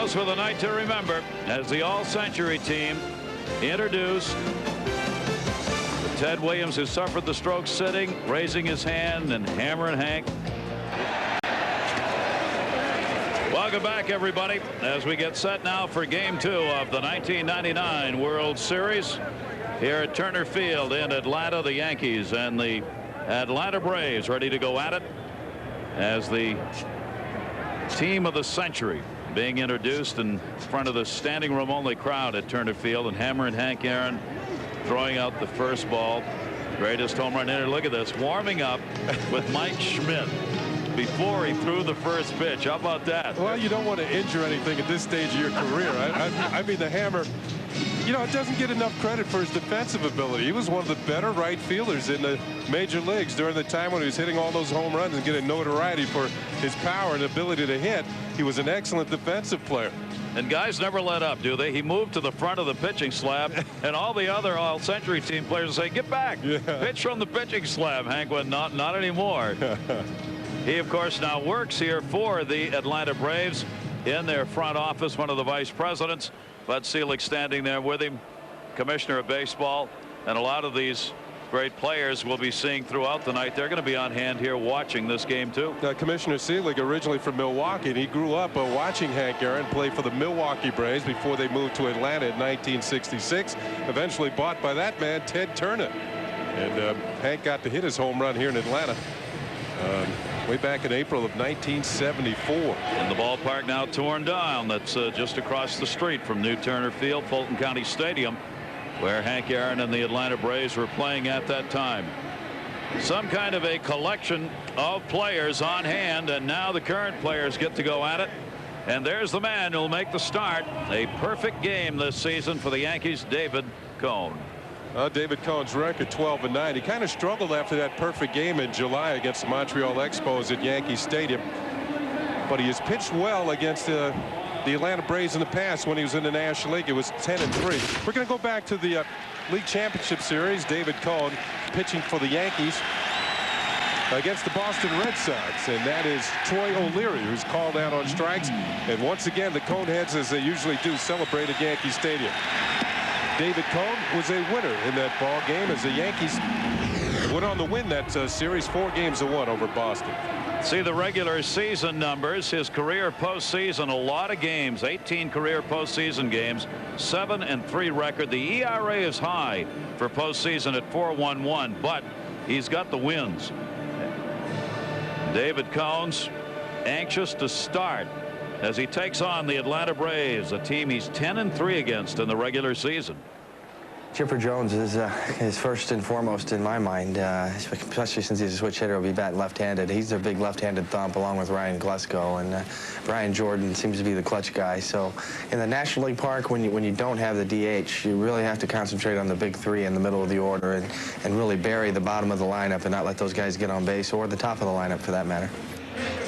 pause for the night to remember as the all-century team introduced Ted Williams, who suffered the stroke sitting, raising his hand and hammering Hank. Welcome back, everybody, as we get set now for Game 2 of the 1999 World Series here at Turner Field in Atlanta. The Yankees and the Atlanta Braves ready to go at it as the team of the century being introduced in front of the standing room only crowd at Turner Field, and Hammer and Hank Aaron throwing out the first ball. Greatest home run hitter. Look at this, warming up with Mike Schmidt before he threw the first pitch. How about that? Well, you don't want to injure anything at this stage of your career. I mean, the Hammer, you know, it doesn't get enough credit for his defensive ability. He was one of the better right fielders in the major leagues during the time when he was hitting all those home runs and getting notoriety for his power and ability to hit. He was an excellent defensive player. And guys never let up, do they? He moved to the front of the pitching slab, and all the other all-century team players say, get back. Yeah. Pitch from the pitching slab. Hank went, not anymore. He, of course, now works here for the Atlanta Braves in their front office, one of the vice presidents. Bud Selig standing there with him, commissioner of baseball, and a lot of these great players we'll be seeing throughout the night. They're going to be on hand here watching this game too. Commissioner Selig, originally from Milwaukee, and he grew up watching Hank Aaron play for the Milwaukee Braves before they moved to Atlanta in 1966. Eventually bought by that man, Ted Turner. And Hank got to hit his home run here in Atlanta way back in April of 1974. And the ballpark now torn down. That's just across the street from New Turner Field, Fulton County Stadium, where Hank Aaron and the Atlanta Braves were playing at that time. Some kind of a collection of players on hand, and now the current players get to go at it. And there's the man who'll make the start. A perfect game this season for the Yankees, David Cone. David Cone's record 12-9. He kind of struggled after that perfect game in July against the Montreal Expos at Yankee Stadium, but he has pitched well against the Atlanta Braves in the past. When he was in the National League, it was 10-3. We're going to go back to the League Championship Series. David Cone pitching for the Yankees against the Boston Red Sox, and that is Troy O'Leary, who's called out on strikes. And once again, the Coneheads, as they usually do, celebrate at Yankee Stadium. David Cone was a winner in that ball game as the Yankees went on to win that series 4-1 over Boston. See the regular season numbers. His career postseason, a lot of games, 18 career postseason games, 7-3 record. The ERA is high for postseason at 4.11, but he's got the wins. David Cone's anxious to start as he takes on the Atlanta Braves, a team he's 10-3 against in the regular season. Chipper Jones is first and foremost in my mind, especially since he's a switch hitter. He'll be batting left-handed. He's their big left-handed thump, along with Ryan Glesko, and Brian Jordan seems to be the clutch guy. So in the National League Park, when you don't have the DH, you really have to concentrate on the big three in the middle of the order and really bury the bottom of the lineup and not let those guys get on base, or the top of the lineup for that matter.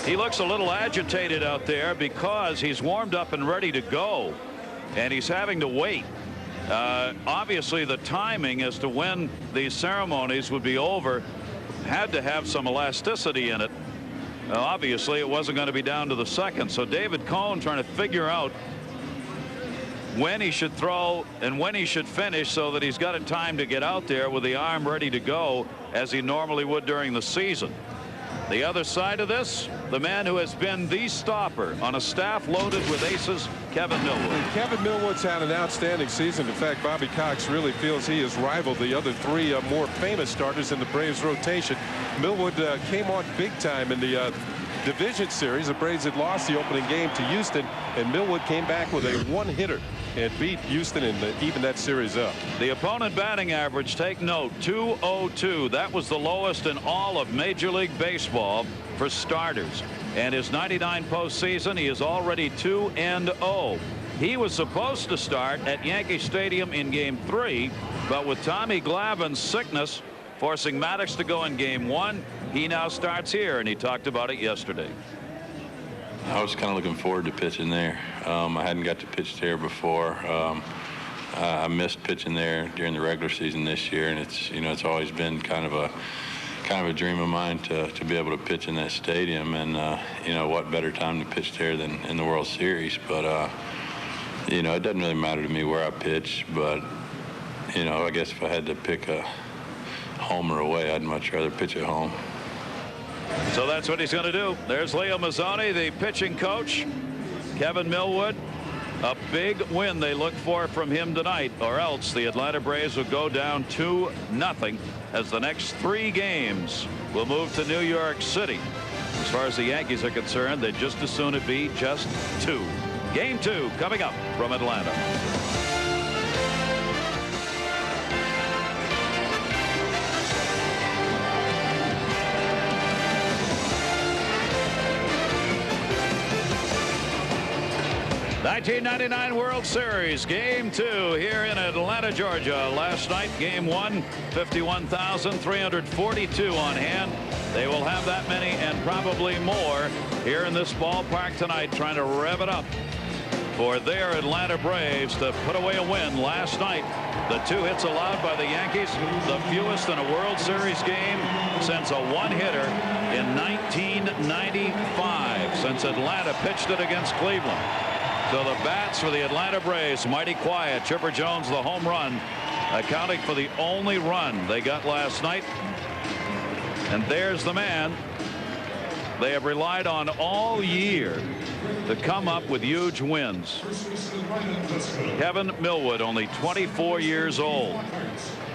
He looks a little agitated out there because he's warmed up and ready to go, and he's having to wait. Obviously, the timing as to when these ceremonies would be over had to have some elasticity in it. Obviously, it wasn't going to be down to the second. So David Cone trying to figure out when he should throw and when he should finish so that he's got a time to get out there with the arm ready to go as he normally would during the season. The other side of this, the man who has been the stopper on a staff loaded with aces, Kevin Millwood. Kevin Millwood's had an outstanding season. In fact, Bobby Cox really feels he has rivaled the other three more famous starters in the Braves rotation. Millwood came on big time in the division series. The Braves had lost the opening game to Houston, and Millwood came back with a one-hitter and beat Houston and even that series up. The opponent batting average, take note, 202. That was the lowest in all of Major League Baseball for starters. And his 99 postseason, he is already 2-0. He was supposed to start at Yankee Stadium in Game 3, but with Tommy Glavine's sickness forcing Maddox to go in Game 1, he now starts here, and he talked about it yesterday. I was kind of looking forward to pitching there. I hadn't got to pitch there before. I missed pitching there during the regular season this year, and it's always been kind of kind of a dream of mine to be able to pitch in that stadium, and you know, what better time to pitch there than in the World Series. But you know, it doesn't really matter to me where I pitch, but you know, I guess if I had to pick a home or away, I'd much rather pitch at home. So that's what he's going to do. There's Leo Mazzoni, the pitching coach. Kevin Millwood, a big win they look for from him tonight, or else the Atlanta Braves will go down 2-0 as the next 3 games will move to New York City. As far as the Yankees are concerned, they'd just as soon it be just 2. Game 2 coming up from Atlanta. '99 World Series Game 2 here in Atlanta, Georgia. Last night, Game 1, 51,342 on hand. They will have that many and probably more here in this ballpark tonight, trying to rev it up for their Atlanta Braves to put away a win last night. The 2 hits allowed by the Yankees, the fewest in a World Series game since a one-hitter in 1995, since Atlanta pitched it against Cleveland. So the bats for the Atlanta Braves mighty quiet. Chipper Jones, the home run, accounting for the only run they got last night. And there's the man they have relied on all year to come up with huge wins. Kevin Millwood, only 24 years old.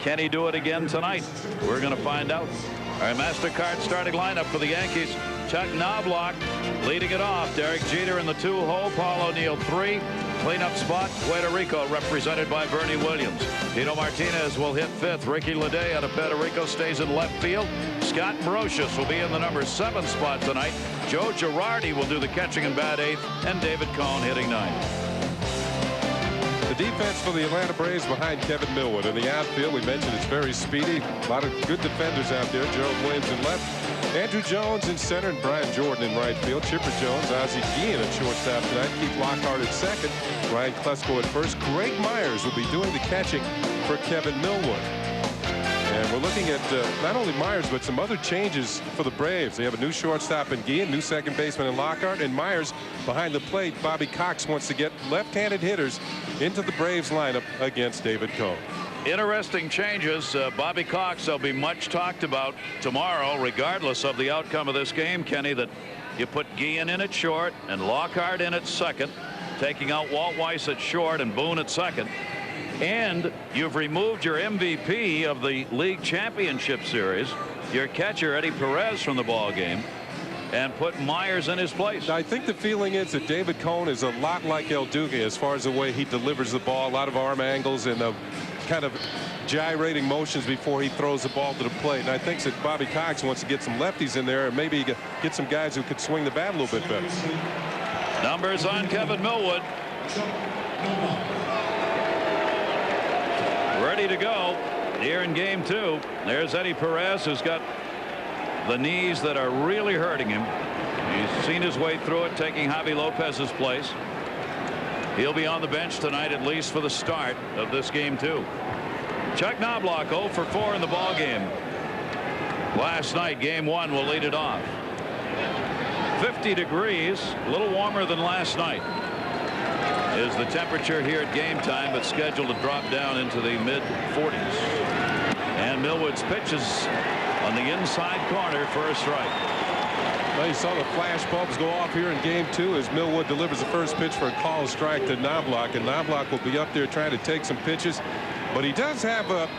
Can he do it again tonight? We're going to find out. All right, MasterCard starting lineup for the Yankees. Chuck Knobloch leading it off. Derek Jeter in the 2-hole. Paul O'Neill 3. Cleanup spot, Puerto Rico, represented by Bernie Williams. Tino Martinez will hit 5th. Ricky Ledee out of Puerto Rico stays in left field. Scott Brocious will be in the number 7 spot tonight. Joe Girardi will do the catching and bat 8th, and David Cohn hitting 9th. The defense for the Atlanta Braves behind Kevin Millwood. In the outfield, we mentioned it's very speedy. A lot of good defenders out there. Gerald Williams in left. Andrew Jones in center and Brian Jordan in right field. Chipper Jones, Ozzie Guillen at shortstop tonight. Keith Lockhart at second. Ryan Klesko at first. Greg Myers will be doing the catching for Kevin Millwood. And we're looking at not only Myers, but some other changes for the Braves. They have a new shortstop in Guillen, new second baseman in Lockhart, and Myers behind the plate. Bobby Cox wants to get left-handed hitters into the Braves lineup against David Cohn. Interesting changes. Bobby Cox will be much talked about tomorrow, regardless of the outcome of this game, Kenny, that you put Guillen in at short and Lockhart in at second, taking out Walt Weiss at short and Boone at second. And you've removed your MVP of the league championship series, your catcher Eddie Perez, from the ball game, and put Myers in his place. I think the feeling is that David Cohn is a lot like El Duque as far as the way he delivers the ball. A lot of arm angles and kind of gyrating motions before he throws the ball to the plate. And I think that Bobby Cox wants to get some lefties in there and maybe get some guys who could swing the bat a little bit better. Numbers on Kevin Millwood. Ready to go here in game 2. There's Eddie Perez, who's got the knees that are really hurting him. He's seen his way through it, taking Javi Lopez's place. He'll be on the bench tonight, at least for the start of this game 2. Chuck Knobloch 0 for 4 in the ball game. Last night, game 1 will lead it off. 50 degrees, a little warmer than last night is the temperature here at game time, but scheduled to drop down into the mid-40s. And Millwood's pitch is on the inside corner for a strike. Well, you saw the flash bulbs go off here in game 2 as Millwood delivers the first pitch for a called strike to Knobloch, and Knobloch will be up there trying to take some pitches, but he does have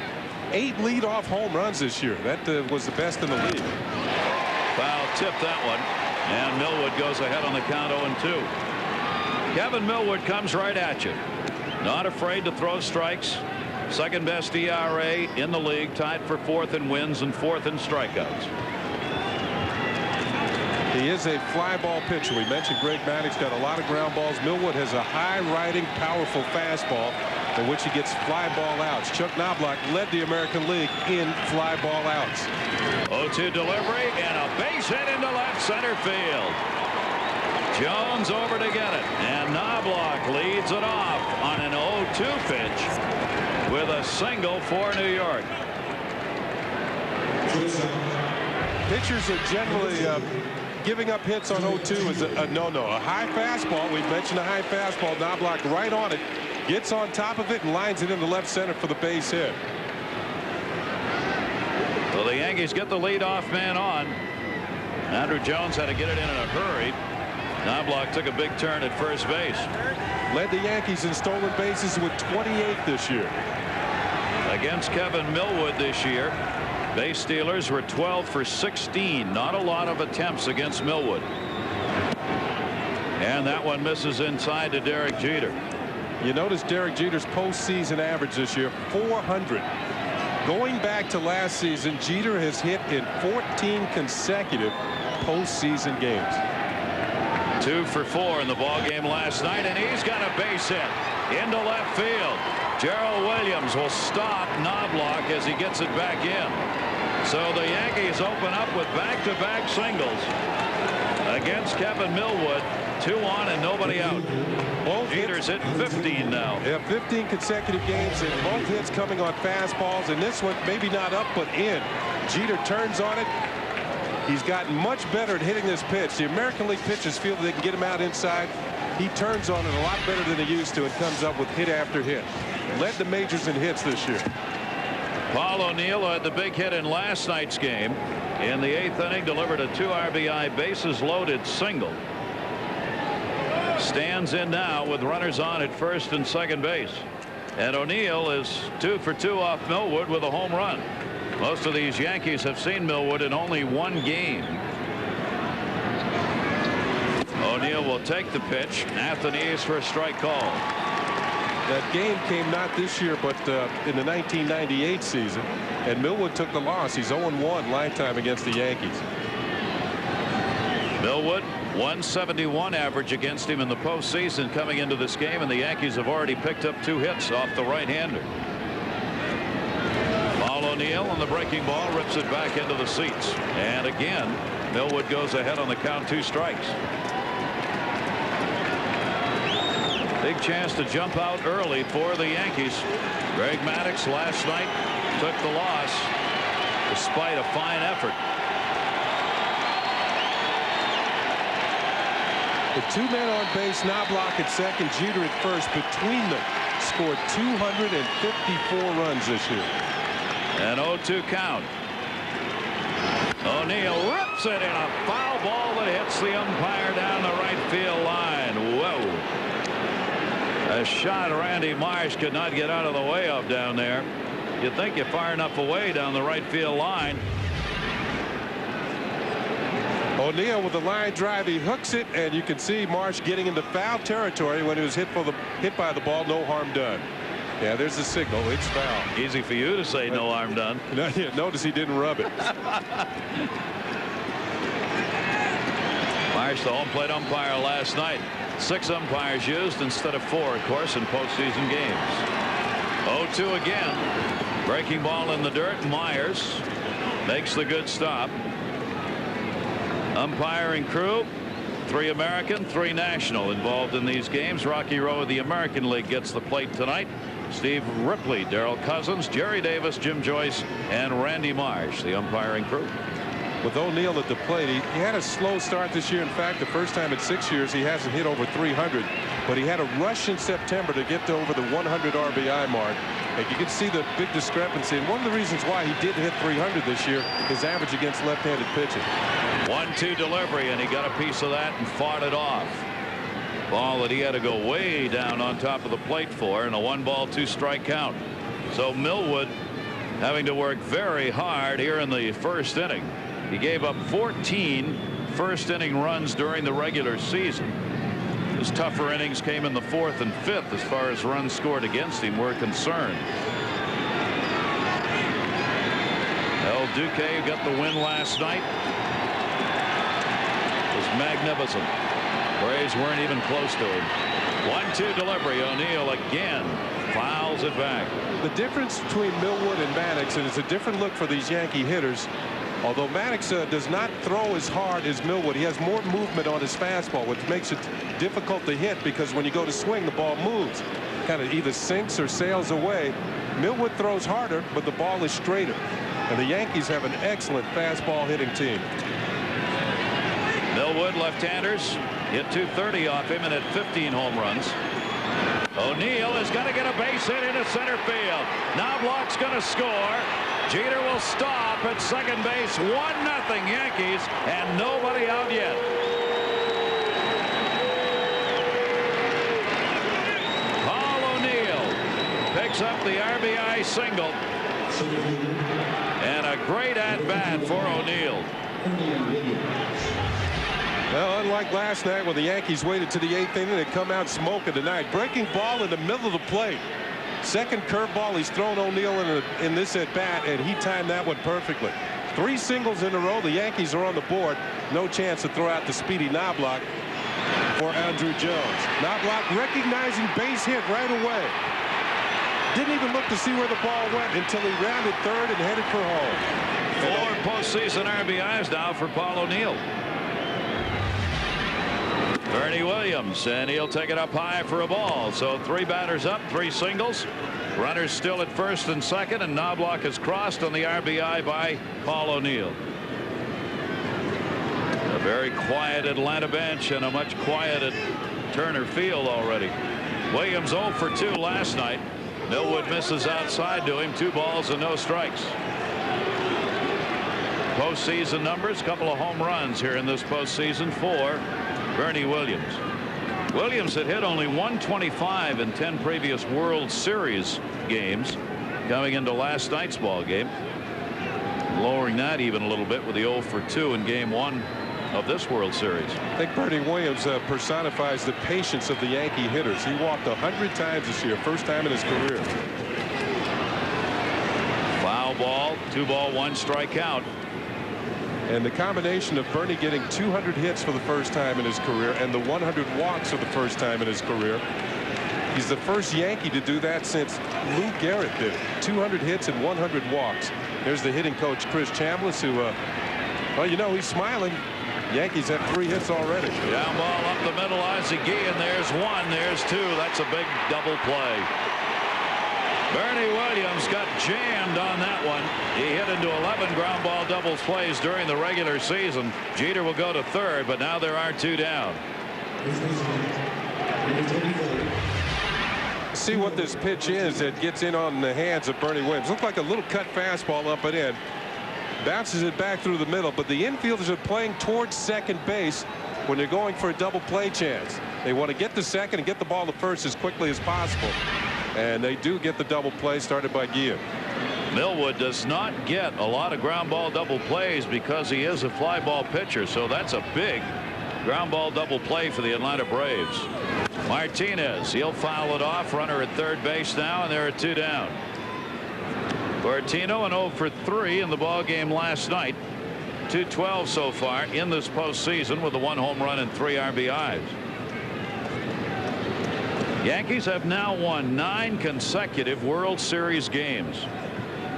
8 leadoff home runs this year. That was the best in the league. Foul tip that one, and Millwood goes ahead on the count 0-2. Kevin Millwood comes right at you. Not afraid to throw strikes. Second best ERA in the league, tied for 4th in wins and 4th in strikeouts. He is a fly ball pitcher. We mentioned Greg Maddox got a lot of ground balls. Millwood has a high riding, powerful fastball in which he gets fly ball outs. Chuck Knobloch led the American League in fly ball outs. 0-2 delivery and a base hit into left center field. Jones over to get it, and Knobloch leads it off on an 0-2 pitch with a single for New York. Pitchers are generally giving up hits on 0-2 is a no-no. A high fastball, we've mentioned a high fastball, Knobloch right on it, gets on top of it and lines it into left center for the base hit. Well, the Yankees get the leadoff man on. Andrew Jones had to get it in a hurry. Knobloch took a big turn at first base. Led the Yankees in stolen bases with 28 this year. Against Kevin Millwood this year, base stealers were 12 for 16. Not a lot of attempts against Millwood. And that one misses inside to Derek Jeter. You notice Derek Jeter's postseason average this year, 400. Going back to last season, Jeter has hit in 14 consecutive postseason games. 2 for 4 in the ball game last night, and he's got a base hit into left field. Gerald Williams will stop Knobloch as he gets it back in. So the Yankees open up with back-to-back singles against Kevin Millwood. 2 on and nobody out. Both Jeter's hit 15 now. Yeah, 15 consecutive games, and both hits coming on fastballs, and this one maybe not up but in. Jeter turns on it. He's gotten much better at hitting this pitch. The American League pitchers feel that they can get him out inside. He turns on it a lot better than he used to and comes up with hit after hit. Led the majors in hits this year. Paul O'Neill had the big hit in last night's game. In the 8th inning, delivered a 2 RBI bases loaded single. Stands in now with runners on at first and second base. And O'Neill is 2 for 2 off Millwood with a home run. Most of these Yankees have seen Millwood in only 1 game. O'Neill will take the pitch. Anthony's for a strike call. That game came not this year but in the 1998 season, and Millwood took the loss. He's 0-1 lifetime against the Yankees. Millwood 171 average against him in the postseason coming into this game, and the Yankees have already picked up 2 hits off the right-hander. Paul O'Neill on the breaking ball rips it back into the seats, and again Millwood goes ahead on the count, 2 strikes. Big chance to jump out early for the Yankees. Greg Maddux last night took the loss despite a fine effort. The 2 men on base, Knobloch at second, Jeter at first. Between them scored 254 runs this year. An 0-2 count. O'Neill rips it in a foul ball that hits the umpire down the right field line. Whoa. A shot Randy Marsh could not get out of the way of down there. You'd think you fire enough away down the right field line. O'Neill with the line drive, he hooks it, and you can see Marsh getting into foul territory when he was hit by the ball. No harm done. Yeah, there's the signal. It's foul. Easy for you to say no harm done. Notice he didn't rub it. Marsh, the home plate umpire last night. 6 umpires used instead of 4, of course, in postseason games. 0-2 again. Breaking ball in the dirt. Myers makes the good stop. Umpiring crew, 3 American, 3 national involved in these games. Rocky Rowe of the American League gets the plate tonight. Steve Ripley, Darrell Cousins, Jerry Davis, Jim Joyce, and Randy Marsh, the umpiring crew. With O'Neill at the plate, he had a slow start this year. In fact, the first time in 6 years he hasn't hit over 300, but he had a rush in September to get to over the 100 RBI mark. And you can see the big discrepancy, and one of the reasons why he didn't hit 300 this year is average against left-handed pitching. 1-2 delivery, and he got a piece of that and fought it off. Ball that he had to go way down on top of the plate for, and a 1-ball 2-strike count. So Millwood having to work very hard here in the first inning. He gave up 14 first-inning runs during the regular season. His tougher innings came in the 4th and 5th as far as runs scored against him were concerned. El Duque got the win last night. It was magnificent. Braves weren't even close to him. 1-2 delivery. O'Neill again fouls it back. The difference between Millwood and Maddux, and it's a different look for these Yankee hitters. Although Maddux does not throw as hard as Millwood, he has more movement on his fastball, which makes it difficult to hit because when you go to swing, the ball moves. Kind of either sinks or sails away. Millwood throws harder, but the ball is straighter. And the Yankees have an excellent fastball hitting team. Millwood, left-handers, hit 230 off him and had 15 home runs. O'Neill is going to get a base hit into center field. Knobloch's going to score. Jeter will stop at second base. 1-0 Yankees, and nobody out yet. Paul O'Neill picks up the RBI single. And a great at-bat for O'Neill. Well, unlike last night when the Yankees waited to the 8th inning and come out smoking tonight. Breaking ball in the middle of the plate. Second curveball he's thrown O'Neill in this at-bat, and he timed that one perfectly. 3 singles in a row. The Yankees are on the board. No chance to throw out the speedy Knobloch for Andrew Jones. Knobloch recognizing base hit right away. Didn't even look to see where the ball went until he rounded third and headed for home. 4 postseason RBIs now for Paul O'Neill. Bernie Williams, and he'll take it up high for a ball. So 3 batters up, 3 singles. Runners still at first and second, and Knobloch is crossed on the RBI by Paul O'Neill. A very quiet Atlanta bench and a much quieted Turner Field already. Williams 0 for 2 last night. Millwood misses outside to him. 2 balls and no strikes. Postseason numbers, couple of home runs here in this postseason for Bernie Williams. Williams had hit only 125 in 10 previous World Series games coming into last night's ball game. Lowering that even a little bit with the 0 for 2 in game 1 of this World Series. I think Bernie Williams personifies the patience of the Yankee hitters. He walked 100 times this year, first time in his career. Foul ball, 2 ball, 1 strikeout. And the combination of Bernie getting 200 hits for the first time in his career and the 100 walks for the first time in his career. He's the first Yankee to do that since Lou Gehrig did it. 200 hits and 100 walks. There's the hitting coach, Chris Chambliss, who, well, you know, he's smiling. Yankees have 3 hits already. Down ball up the middle, Ozzie and there's 1, there's 2. That's a big double play. Bernie Williams got jammed on that one. He hit into 11 ground ball doubles plays during the regular season. Jeter will go to third, but now there are 2 down. See what this pitch is that gets in on the hands of Bernie Williams. Looks like a little cut fastball up and in. Bounces it back through the middle, but the infielders are playing towards second base when they're going for a double play chance. They want to get to second and get the ball to first as quickly as possible. And they do get the double play started by Guillen. Millwood does not get a lot of ground ball double plays because he is a fly ball pitcher. So that's a big ground ball double play for the Atlanta Braves. Martinez, he'll foul it off. Runner at third base now, and there are 2 down. Bertino, an 0 for 3 in the ball game last night. 212 so far in this postseason with a 1 home run and 3 RBIs. Yankees have now won 9 consecutive World Series games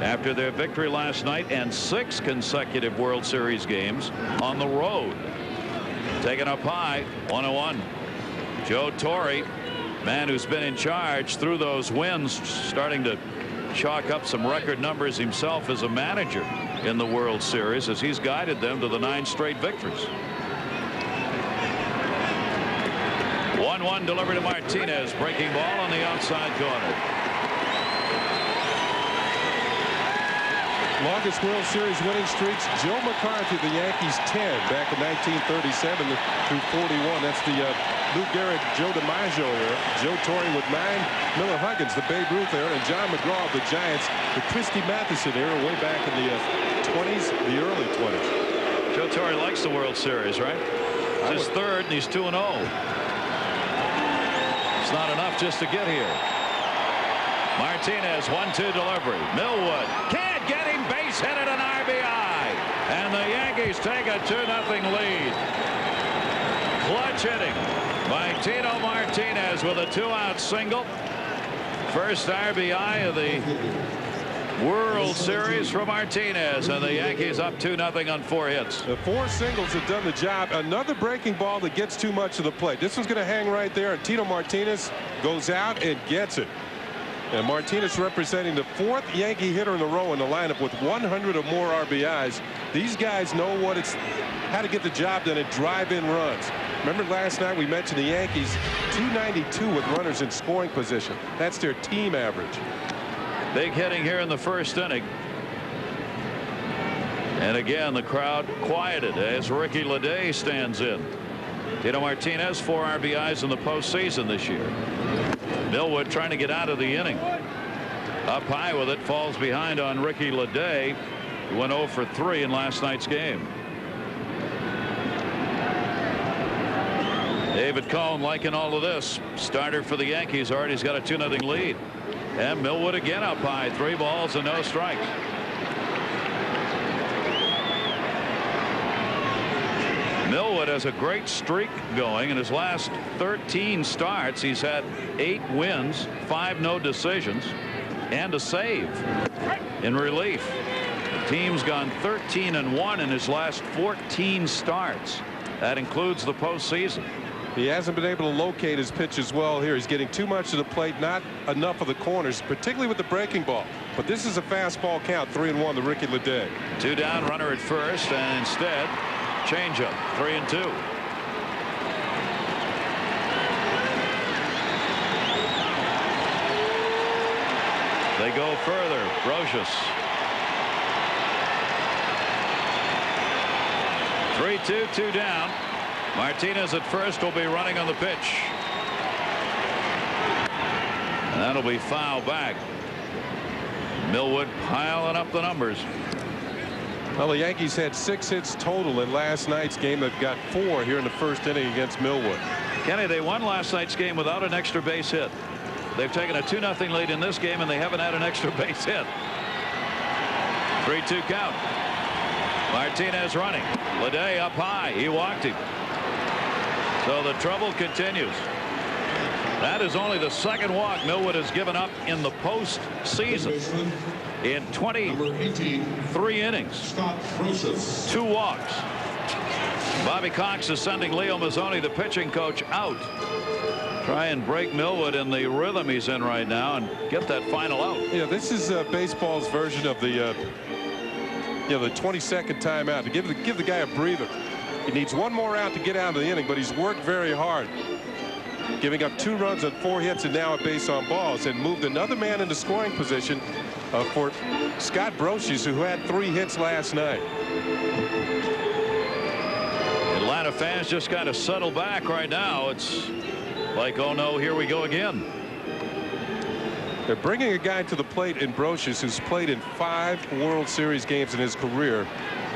after their victory last night, and 6 consecutive World Series games on the road. Taken up high, 1-1. Joe Torre, man who's been in charge through those wins, starting to chalk up some record numbers himself as a manager in the World Series as he's guided them to the 9 straight victories. 1-1 delivered to Martinez. Breaking ball on the outside corner. Longest World Series winning streaks. Joe McCarthy, the Yankees 10 back in 1937 through 41. That's the Lou Gehrig, Joe DiMaggio era. Joe Torre with 9. Miller Huggins, the Babe Ruth era, and John McGraw of the Giants, the Christy Matheson era, way back in the 20s, the early 20s. Joe Torre likes the World Series, right? It's his third, and he's 2-0. It's not enough just to get here. Martinez, 1-2 delivery. Millwood can't get him. Base hit at an RBI, and the Yankees take a 2-0 lead. Clutch hitting by Tino Martinez with a 2-out single. First RBI of the World Series for Martinez, and the Yankees up 2-0 on 4 hits. The 4 singles have done the job. Another breaking ball that gets too much of the plate. This one's going to hang right there, and Tino Martinez goes out and gets it. And Martinez representing the 4th Yankee hitter in a row in the lineup with 100 or more RBIs. These guys know how to get the job done and drive in runs. Remember last night we mentioned the Yankees 292 with runners in scoring position. That's their team average. Big hitting here in the first inning. And again, the crowd quieted as Ricky Leday stands in. Tito Martinez 4 RBIs in the postseason this year. Millwood trying to get out of the inning. Up high with it, falls behind on Ricky Leday, who went 0 for 3 in last night's game. David Cone liking all of this. Starter for the Yankees. Already's got a 2-0 lead. And Millwood again up high. 3 balls and no strikes. Millwood has a great streak going. In his last 13 starts, he's had 8 wins, 5 no decisions, and a save in relief. The team's gone 13-1 in his last 14 starts. That includes the postseason. He hasn't been able to locate his pitch as well here. He's getting too much to the plate, not enough of the corners, particularly with the breaking ball. But this is a fastball count, 3-1 to Ricky Leday. 2 down, runner at first, and instead, changeup, 3-2. They go further. Brocious. 3-2, 2 down. Martinez at first will be running on the pitch. And that'll be foul back. Millwood piling up the numbers. Well, the Yankees had 6 hits total in last night's game. They've got 4 here in the first inning against Millwood. Kenny, they won last night's game without an extra base hit. They've taken a 2-0 lead in this game, and they haven't had an extra base hit. 3-2 count. Martinez running. Leday up high. He walked him. So the trouble continues. That is only the 2nd walk Millwood has given up in the postseason. In 23 innings. 2 walks. Bobby Cox is sending Leo Mazzoni, the pitching coach, out. Try and break Millwood in the rhythm he's in right now and get that final out. Yeah, this is baseball's version of the the 20-second timeout to give the guy a breather. He needs 1 more out to get out of the inning, but he's worked very hard, giving up 2 runs on 4 hits and now a base on balls, and moved another man into scoring position for Scott Brocious, who had 3 hits last night. Atlanta fans just kind of settle back right now. It's like, oh no, here we go again. They're bringing a guy to the plate in Brocious who's played in 5 World Series games in his career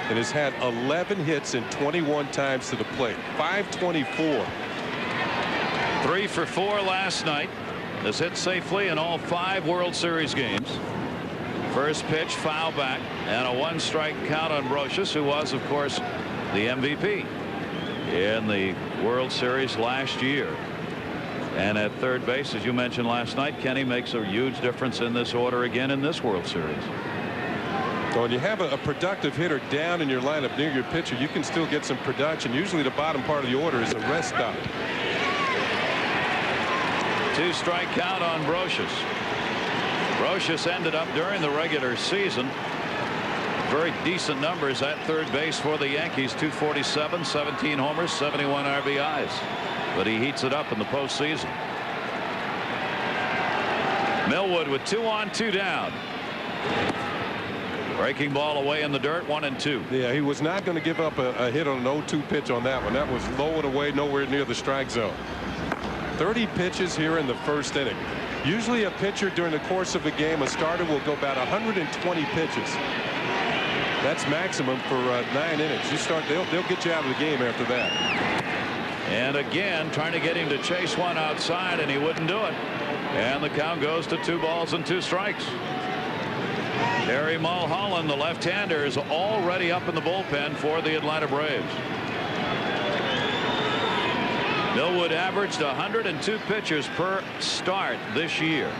and has had 11 hits and 21 times to the plate. 524. 3 for 4 last night. Has hit safely in all 5 World Series games. First pitch foul back, and a 1-strike count on Brocious, who was of course the MVP in the World Series last year. And at third base, as you mentioned last night, Kenny makes a huge difference in this order again in this World Series. So when you have a productive hitter down in your lineup near your pitcher, you can still get some production. Usually the bottom part of the order is a rest stop. 2-strike count on Brocious. Brocious ended up during the regular season very decent numbers at third base for the Yankees. 247, 17 homers, 71 RBIs. But he heats it up in the postseason. Millwood with 2 on, 2 down. Breaking ball away in the dirt, 1-2. Yeah, he was not going to give up a hit on an 0-2 pitch on that one. That was low and away, nowhere near the strike zone. 30 pitches here in the first inning. Usually a pitcher during the course of a game, a starter will go about 120 pitches. That's maximum for 9 innings. You start, they'll get you out of the game after that. And again, trying to get him to chase one outside, and he wouldn't do it. And the count goes to 2 balls and 2 strikes. Terry Mulholland, the left-hander, is already up in the bullpen for the Atlanta Braves. Millwood averaged 102 pitches per start this year.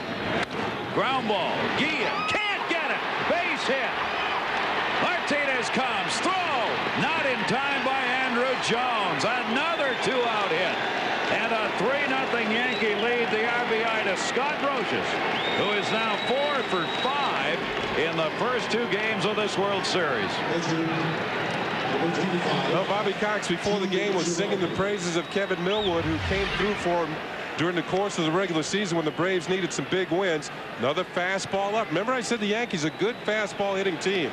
Ground ball. Guillen can't get it. Base hit. Martinez comes. Throw. Not in time by Andrew Jones. Another 2-out hit. And a 3-0 Yankee lead. The RBI to Scott Brosius, who is now 4 for 5 in the first 2 games of this World Series. Well, Bobby Cox before the game was singing the praises of Kevin Millwood, who came through for him during the course of the regular season when the Braves needed some big wins. Another fastball up. Remember I said the Yankees a good fastball hitting team.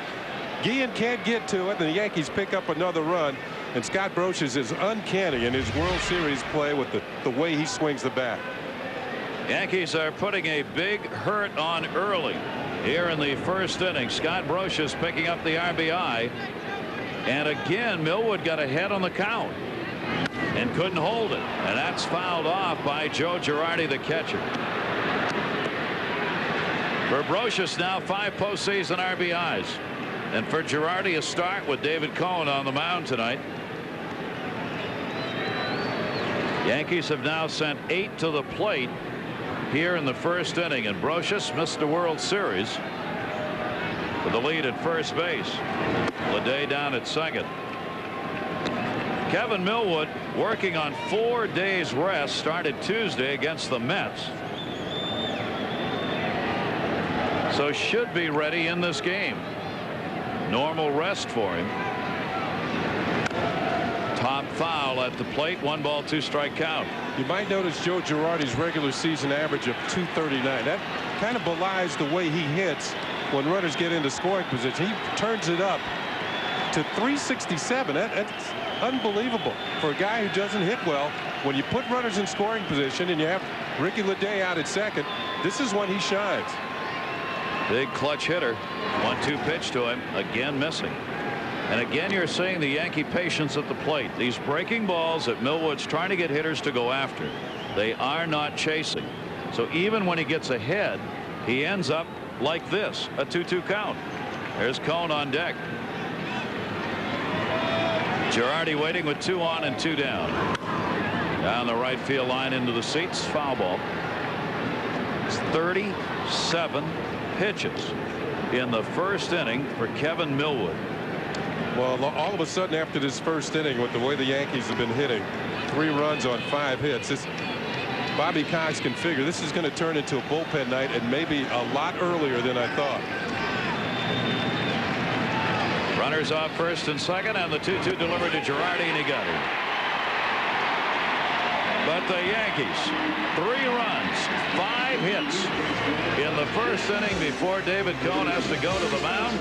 Guillen can't get to it, and the Yankees pick up another run. And Scott Brosius is uncanny in his World Series play with the way he swings the bat. Yankees are putting a big hurt on early here in the first inning. Scott Brosius picking up the RBI. And again, Millwood got ahead on the count and couldn't hold it. And that's fouled off by Joe Girardi, the catcher. For Brosius now 5 postseason RBIs. And for Girardi a start with David Cohn on the mound tonight. Yankees have now sent 8 to the plate here in the first inning. And Brosius missed the World Series with the lead at first base. Leday down at second. Kevin Millwood working on 4 days rest. Started Tuesday against the Mets. So should be ready in this game. Normal rest for him. Top foul at the plate. 1 ball 2 strike count. You might notice Joe Girardi's regular season average of .239. That kind of belies the way he hits when runners get into scoring position. He turns it up to .367. That's unbelievable for a guy who doesn't hit well. When you put runners in scoring position and you have Ricky Leday out at second, this is when he shines. Big clutch hitter. 1-2 pitch to him, again missing. And again you're seeing the Yankee patience at the plate. These breaking balls that Millwood's trying to get hitters to go after, they are not chasing. So even when he gets ahead, he ends up like this, a 2-2 count. There's Cohn on deck. Girardi waiting with 2 on and 2 down. Down the right field line into the seats. Foul ball. It's 37 pitches in the first inning for Kevin Millwood. Well, all of a sudden after this first inning, with the way the Yankees have been hitting, 3 runs on 5 hits, Bobby Cox can figure this is going to turn into a bullpen night, and maybe a lot earlier than I thought. Runners off first and second, and the 2-2 delivered to Girardi, and he got it. But the Yankees, 3 runs, 5 hits in the first inning before David Cohn has to go to the mound,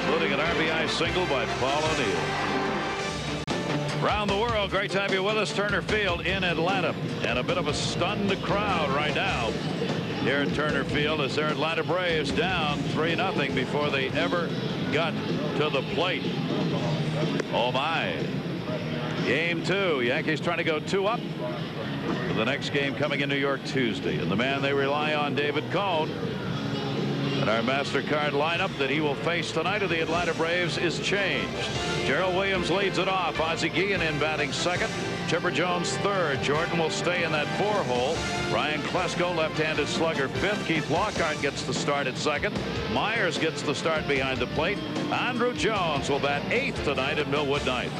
including an RBI single by Paul O'Neill. Around the world, great to have you with us. Turner Field in Atlanta, and a bit of a stunned crowd right now here at Turner Field as their Atlanta Braves down 3-0 before they ever got to the plate. Oh my. Game 2. Yankees trying to go 2 up for the next game coming in New York Tuesday. And the man they rely on, David Cohn, and our MasterCard lineup that he will face tonight of the Atlanta Braves is changed. Gerald Williams leads it off. Ozzie Guillen in batting second. Chipper Jones third. Jordan will stay in that 4 hole. Ryan Klesko, left-handed slugger, 5th. Keith Lockhart gets the start at second. Myers gets the start behind the plate. Andrew Jones will bat 8th tonight at Millwood 9th.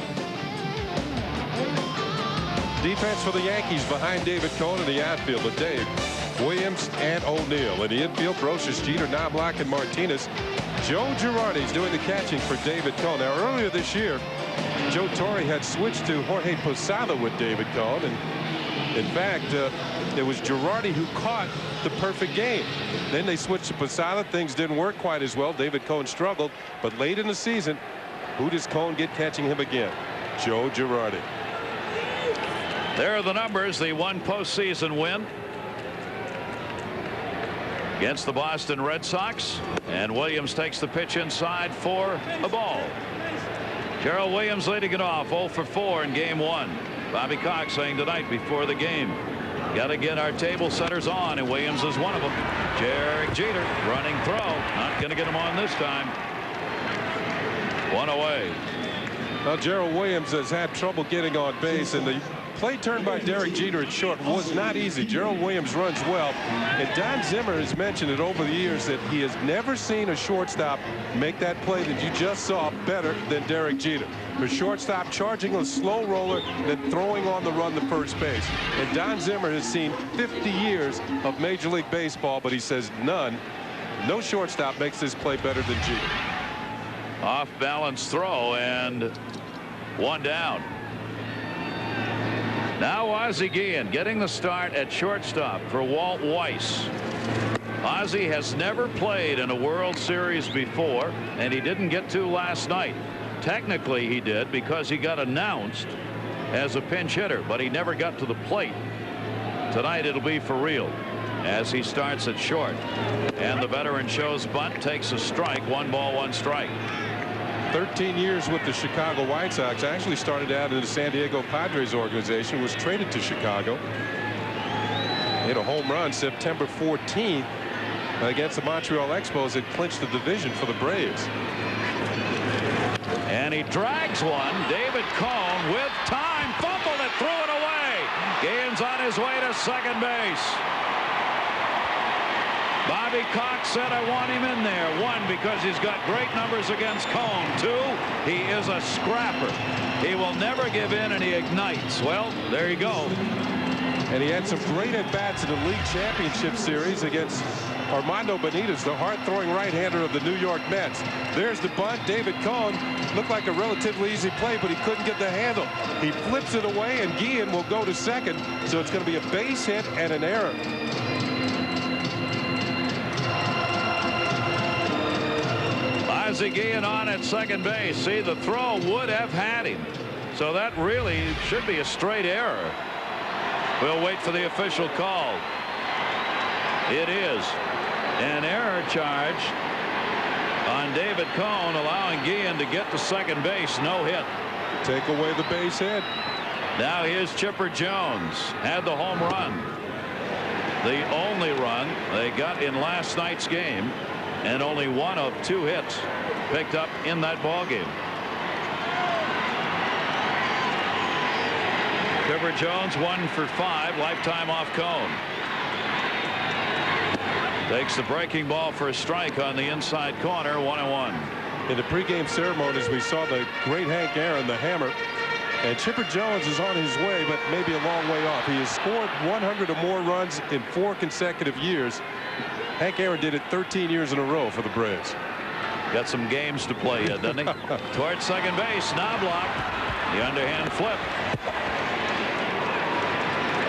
Defense for the Yankees behind David Cohn in the outfield with Dave Williams and O'Neill. In the infield, Brosius, Jeter, Knobloch, and Martinez. Joe Girardi's doing the catching for David Cohn. Now, earlier this year, Joe Torre had switched to Jorge Posada with David Cohn, and in fact, it was Girardi who caught the perfect game. Then they switched to Posada. Things didn't work quite as well. David Cohn struggled, but late in the season, who does Cohn get catching him again? Joe Girardi. There are the numbers. The 1 postseason win against the Boston Red Sox, and Williams takes the pitch inside for a ball. Gerald Williams leading it off, 0 for 4 in game 1. Bobby Cox saying tonight before the game, got to get our table setters on, and Williams is one of them. Derek Jeter running throw, not going to get him on this time. 1 away. Well, Gerald Williams has had trouble getting on base, and the play turn by Derek Jeter at short was not easy. Gerald Williams runs well. And Don Zimmer has mentioned it over the years that he has never seen a shortstop make that play that you just saw better than Derek Jeter. The shortstop charging a slow roller, then throwing on the run to first base. And Don Zimmer has seen 50 years of Major League Baseball, but he says no shortstop makes this play better than Jeter. Off balance throw, and one down. Now Ozzie Guillen getting the start at shortstop for Walt Weiss. Ozzie has never played in a World Series before, and he didn't get to last night. Technically he did because he got announced as a pinch hitter, but he never got to the plate. Tonight it'll be for real as he starts at short, and the veteran shows bunt, takes a strike. 1 ball 1 strike. 13 years with the Chicago White Sox. Actually started out in the San Diego Padres organization, was traded to Chicago. Hit a home run September 14th against the Montreal Expos. It clinched the division for the Braves. And he drags one. David Cone with time, fumbled it, threw it away. Guillen's on his way to second base. Bobby Cox said, I want him in there. 1, because he's got great numbers against Cone. 2, he is a scrapper. He will never give in, and he ignites. Well, there you go. And he had some great at-bats in the League Championship Series against Armando Benitez, the hard-throwing right-hander of the New York Mets. There's the bunt. David Cone looked like a relatively easy play, but he couldn't get the handle. He flips it away, and Guillen will go to second. So it's going to be a base hit and an error. Ozzie Guillen on at second base. See, the throw would have had him. So that really should be a straight error. We'll wait for the official call. It is an error charge on David Cone, allowing Guillen to get to second base. No hit. Take away the base hit. Now here's Chipper Jones. Had the home run. The only run they got in last night's game, and only 1 of 2 hits picked up in that ball game. Chipper Jones 1 for 5, lifetime off Cone. Takes the breaking ball for a strike on the inside corner. 1-1. In the pregame ceremonies, we saw the great Hank Aaron, the hammer. And Chipper Jones is on his way, but maybe a long way off. He has scored 100 or more runs in 4 consecutive years. Hank Aaron did it 13 years in a row for the Braves. Got some games to play yet, doesn't he? Towards second base. Knobloch. The underhand flip.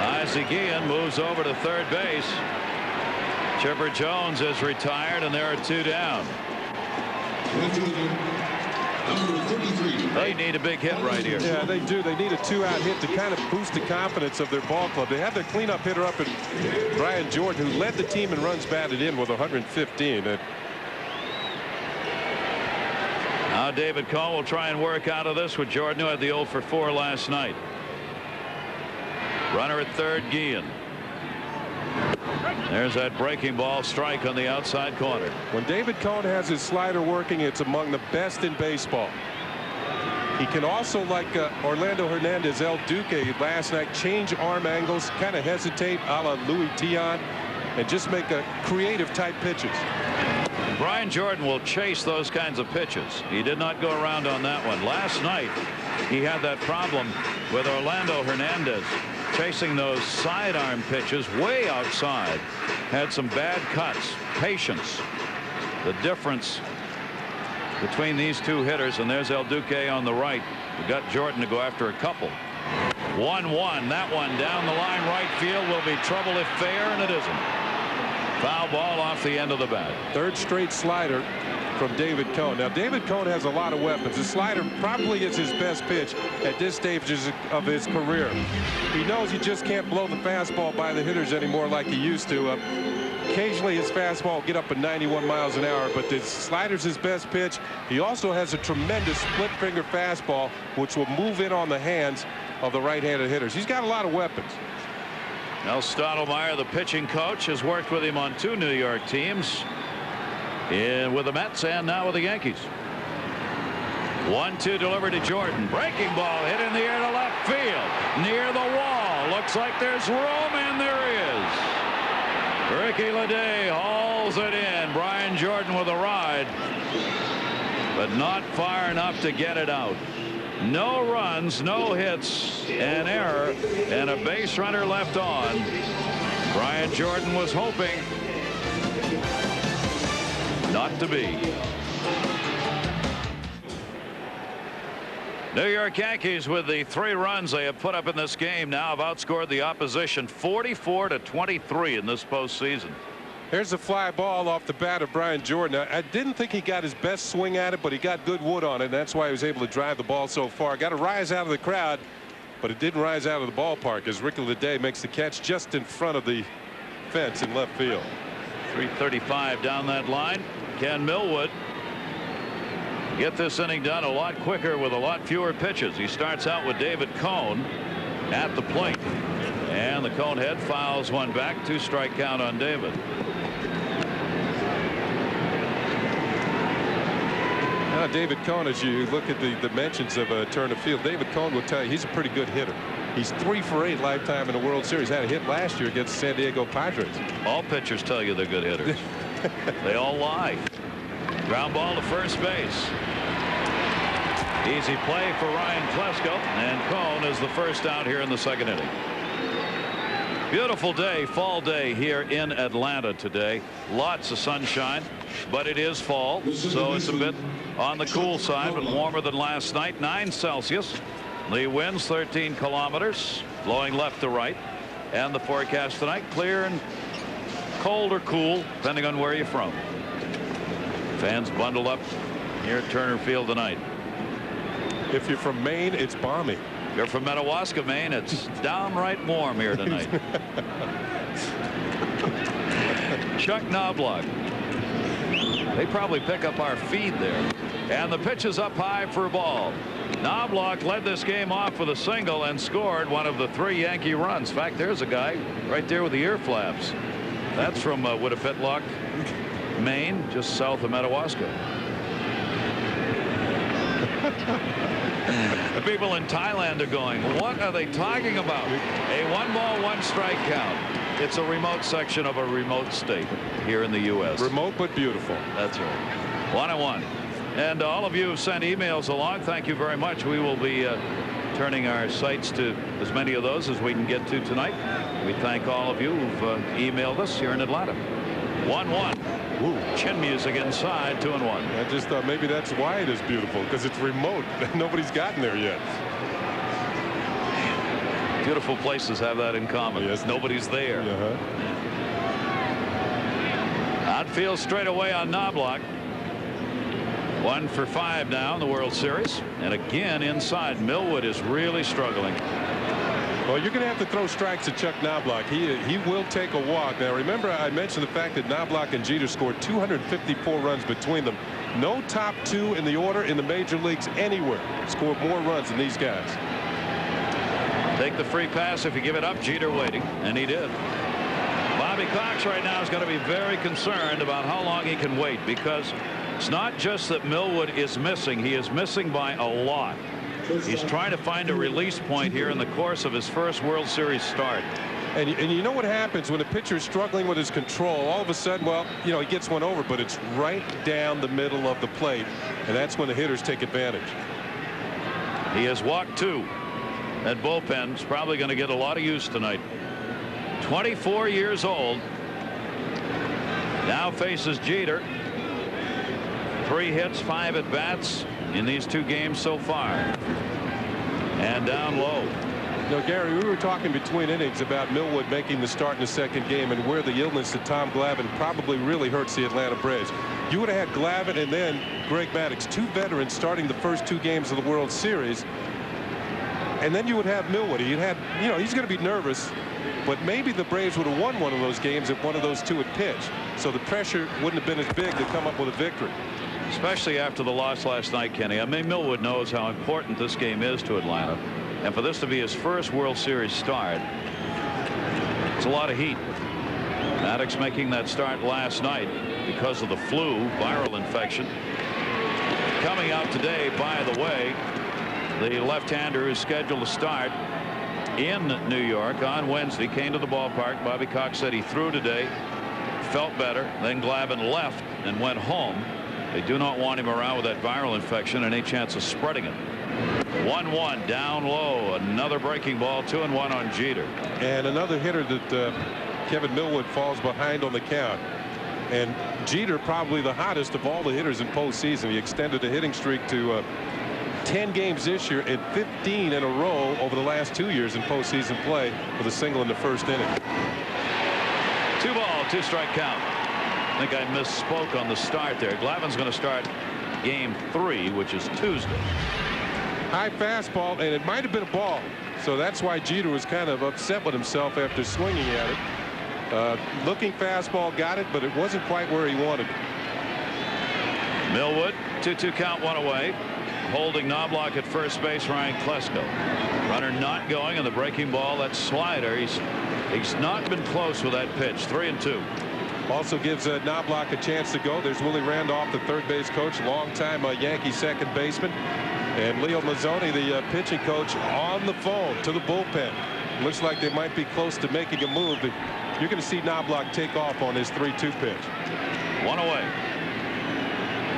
Ozzie Guillen moves over to third base. Chipper Jones is retired, and there are 2 down. They need a big hit right here. Yeah, they do. They need a 2-out hit to kind of boost the confidence of their ball club. They have their cleanup hitter up in Brian Jordan, who led the team in runs batted in with 115. Now David Cone will try and work out of this with Jordan, who had the 0 for 4 last night. Runner at third, Guillen. There's that breaking ball, strike on the outside corner. When David Cone has his slider working, it's among the best in baseball. He can also, like Orlando Hernandez, El Duque last night, change arm angles, kind of hesitate a la Louis Tion, and just make a creative type pitches. Brian Jordan will chase those kinds of pitches. He did not go around on that one. Last night he had that problem with Orlando Hernandez, chasing those sidearm pitches way outside. Had some bad cuts. Patience. The difference between these 2 hitters, and there's El Duque on the right. We got Jordan to go after a couple. 1-1. That one down the line right field will be trouble if fair, and it isn't. Foul ball off the end of the bat. 3rd straight slider from David Cone. Now David Cone has a lot of weapons. The slider probably is his best pitch at this stage of his career. He knows he just can't blow the fastball by the hitters anymore like he used to. Occasionally his fastball will get up at 91 miles an hour, but the slider's his best pitch. He also has a tremendous split finger fastball which will move in on the hands of the right-handed hitters. He's got a lot of weapons. Mel Stottlemyre, the pitching coach, has worked with him on 2 New York teams, with the Mets and now with the Yankees. 1-2 delivered to Jordan. Breaking ball hit in the air to left field. Near the wall. Looks like there's room, and there is. Ricky Leday hauls it in. Brian Jordan with a ride, but not far enough to get it out. No runs, no hits, an error, and a base runner left on. Brian Jordan was hoping not to be. New York Yankees, with the 3 runs they have put up in this game, now have outscored the opposition 44-23 in this postseason. Here's a fly ball off the bat of Brian Jordan. I didn't think he got his best swing at it, but he got good wood on it. And that's why he was able to drive the ball so far. Got a rise out of the crowd, but it didn't rise out of the ballpark as Ricky Leday makes the catch just in front of the fence in left field. 3:35 down that line. Can Millwood get this inning done a lot quicker with a lot fewer pitches? He starts out with David Cone at the plate, and the Cone head fouls one back. 2-strike count on David. Now, David Cone, as you look at the dimensions of a turn of field, David Cone will tell you he's a pretty good hitter. He's 3 for 8 lifetime in the World Series. Had a hit last year against the San Diego Padres. All pitchers tell you they're good hitters. They all lie. Ground ball to first base. Easy play for Ryan Klesko, and Cone is the first out here in the second inning. Beautiful day, fall day here in Atlanta today. Lots of sunshine, but it is fall, so it's a bit on the cool side, but warmer than last night. 9 Celsius. The winds 13 kilometers, blowing left to right, and the forecast tonight clear and cold or cool, depending on where you're from. Fans bundled up here at Turner Field tonight. If you're from Maine, it's balmy. If you're from Madawaska, Maine, it's downright warm here tonight. Chuck Knobloch. They probably pick up our feed there. And the pitch is up high for a ball. Knobloch led this game off with a single and scored one of the 3 Yankee runs. In fact, there's a guy right there with the ear flaps. That's from Winnipeg, Maine, just south of Madawaska. The people in Thailand are going, what are they talking about? A 1-ball, 1-strike count. It's a remote section of a remote state here in the U.S. Remote but beautiful. That's right. 1-1. And all of you who sent emails along, thank you very much. We will be turning our sights to as many of those as we can get to tonight. We thank all of you who've emailed us here in Atlanta. 1-1. Chin music inside. 2-1. I just thought maybe that's why it is beautiful, because it's remote. Nobody's gotten there yet. Beautiful places have that in common. Yes. Nobody's there. Outfield straight away on Knobloch. 1 for 5 now in the World Series, and again inside. Millwood is really struggling. Well, you're going to have to throw strikes at Chuck Knobloch. He will take a walk. Now, remember, I mentioned the fact that Knobloch and Jeter scored 254 runs between them. No top 2 in the order in the major leagues anywhere scored more runs than these guys. Take the free pass if you give it up. Jeter waiting, and he did. Bobby Cox right now is going to be very concerned about how long he can wait, because it's not just that Millwood is missing. He is missing by a lot. He's trying to find a release point here in the course of his first World Series start. And you know what happens when a pitcher is struggling with his control? All of a sudden, well, you know, he gets one over, but it's right down the middle of the plate, and that's when the hitters take advantage. He has walked 2. That bullpen's probably going to get a lot of use tonight. 24 years old. Now faces Jeter. 3 hits, 5 at bats in these 2 games so far. And down low. You know, Gary, we were talking between innings about Millwood making the start in the second game and where the illness of Tom Glavine probably really hurts the Atlanta Braves. You would have had Glavine and then Greg Maddux, 2 veterans starting the first 2 games of the World Series. And then you would have Millwood. You'd have, you know, he's going to be nervous, but maybe the Braves would have won one of those games if one of those 2 had pitched. So the pressure wouldn't have been as big to come up with a victory. Especially after the loss last night, Kenny. I mean, Millwood knows how important this game is to Atlanta. And for this to be his first World Series start, it's a lot of heat. Maddux making that start last night because of the flu, viral infection. Coming out today, by the way, the left-hander is scheduled to start in New York on Wednesday. Came to the ballpark. Bobby Cox said he threw today, felt better. Then Glavine left and went home. They do not want him around with that viral infection and any chance of spreading it. 1-1 down low. Another breaking ball. 2-1 on Jeter. And another hitter that Kevin Millwood falls behind on the count. And Jeter probably the hottest of all the hitters in postseason. He extended the hitting streak to 10 games this year and 15 in a row over the last 2 years in postseason play with a single in the first inning. 2-ball, 2-strike count. I think I misspoke on the start there. Glavine's going to start game 3, which is Tuesday. High fastball, and it might have been a ball. So that's why Jeter was kind of upset with himself after swinging at it. Looking fastball, got it, but it wasn't quite where he wanted it. Millwood, 2-2 count, 1 away. Holding Knobloch at first base, Ryan Klesko. Runner not going, and the breaking ball, that slider. He's not been close with that pitch. 3-2. Also gives Knobloch a chance to go. There's Willie Randolph, the third base coach, longtime Yankee second baseman. And Leo Mazzoni, the pitching coach, on the phone to the bullpen. Looks like they might be close to making a move. You're going to see Knobloch take off on his 3-2 pitch. 1 away.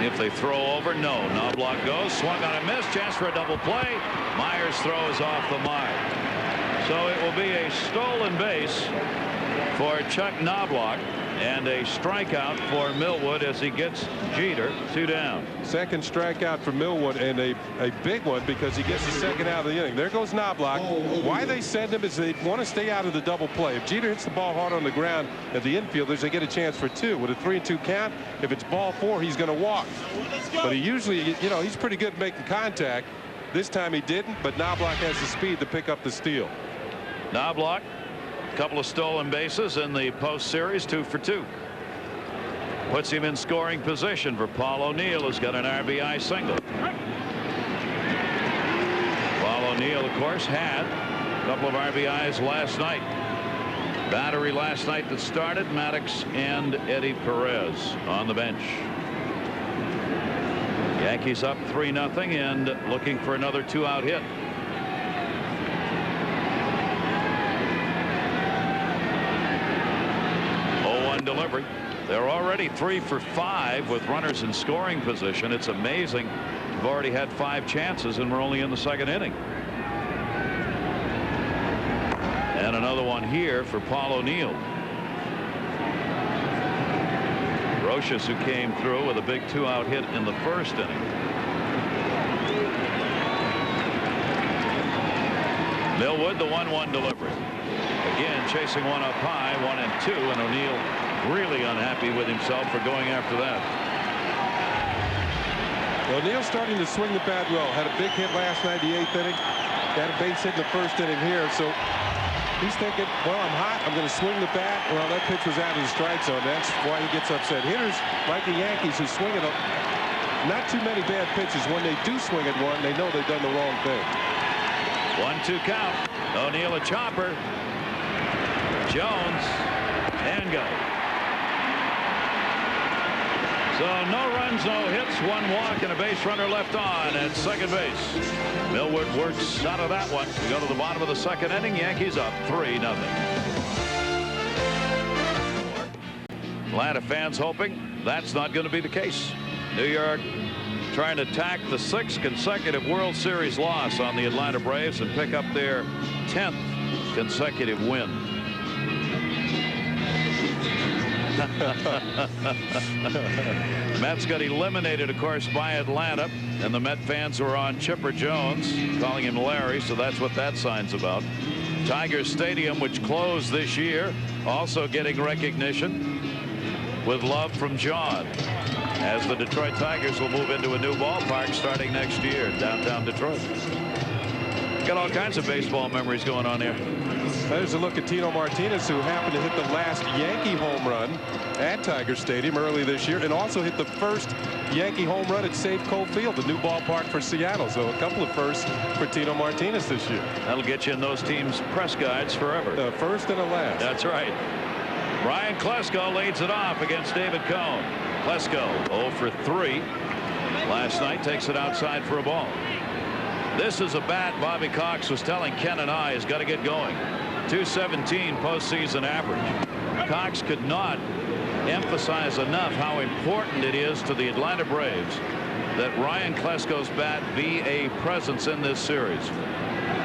If they throw over, no. Knobloch goes. Swung on a miss. Chance for a double play. Myers' throw is off the mark. So it will be a stolen base for Chuck Knobloch and a strikeout for Millwood as he gets Jeter 2 down. Second strikeout for Millwood, and a big one because he gets the second out of the inning. There goes Knobloch. Why they send him is they want to stay out of the double play. If Jeter hits the ball hard on the ground at the infielders, they get a chance for 2. With a 3-2 count, if it's ball 4, he's going to walk. But he usually, you know, he's pretty good at making contact. This time he didn't, but Knobloch has the speed to pick up the steal. Knobloch, a couple of stolen bases in the post series, 2 for 2. Puts him in scoring position for Paul O'Neill, who's got an RBI single. Paul O'Neill, of course, had a couple of RBIs last night. Battery last night that started, Maddox and Eddie Perez on the bench. Yankees up 3-0 and looking for another 2-out hit. 0-1 delivery. They're already 3 for 5 with runners in scoring position. It's amazing. We've already had 5 chances and we're only in the second inning. And another one here for Paul O'Neill. Rochus, who came through with a big 2-out hit in the first inning. Millwood, the 1-1 delivery. Again, chasing one up high, 1-2, and O'Neill really unhappy with himself for going after that. O'Neill starting to swing the bat well. Had a big hit last night, the 8th inning. Got a base hit in the first inning here. So he's thinking, well, I'm hot. I'm going to swing the bat. Well, that pitch was out of the strike zone. That's why he gets upset. Hitters like the Yankees who swing it up, not too many bad pitches. When they do swing at one, they know they've done the wrong thing. 1-2 count. O'Neill a chopper. Jones and go. So no runs, no hits, 1 walk, and a base runner left on at second base. Millwood works out of that one. We go to the bottom of the second inning. Yankees up 3-0. Atlanta fans hoping that's not going to be the case. New York trying to tack the 6th consecutive World Series loss on the Atlanta Braves and pick up their 10th consecutive win. Mets got eliminated, of course, by Atlanta, and the Met fans were on Chipper Jones, calling him Larry, so that's what that sign's about. Tigers Stadium, which closed this year, also getting recognition with love from John, as the Detroit Tigers will move into a new ballpark starting next year in downtown Detroit. Got all kinds of baseball memories going on here. There's a look at Tino Martinez, who happened to hit the last Yankee home run at Tiger Stadium early this year, and also hit the first Yankee home run at Safeco Field, the new ballpark for Seattle. So a couple of firsts for Tino Martinez this year. That'll get you in those teams' press guides forever. A first and a last. That's right. Ryan Klesko leads it off against David Cone. Klesko 0 for 3. last night. Takes it outside for a ball. This is a bat Bobby Cox was telling Ken and I has got to get going. 217 postseason average. Cox could not emphasize enough how important it is to the Atlanta Braves that Ryan Klesko's bat be a presence in this series.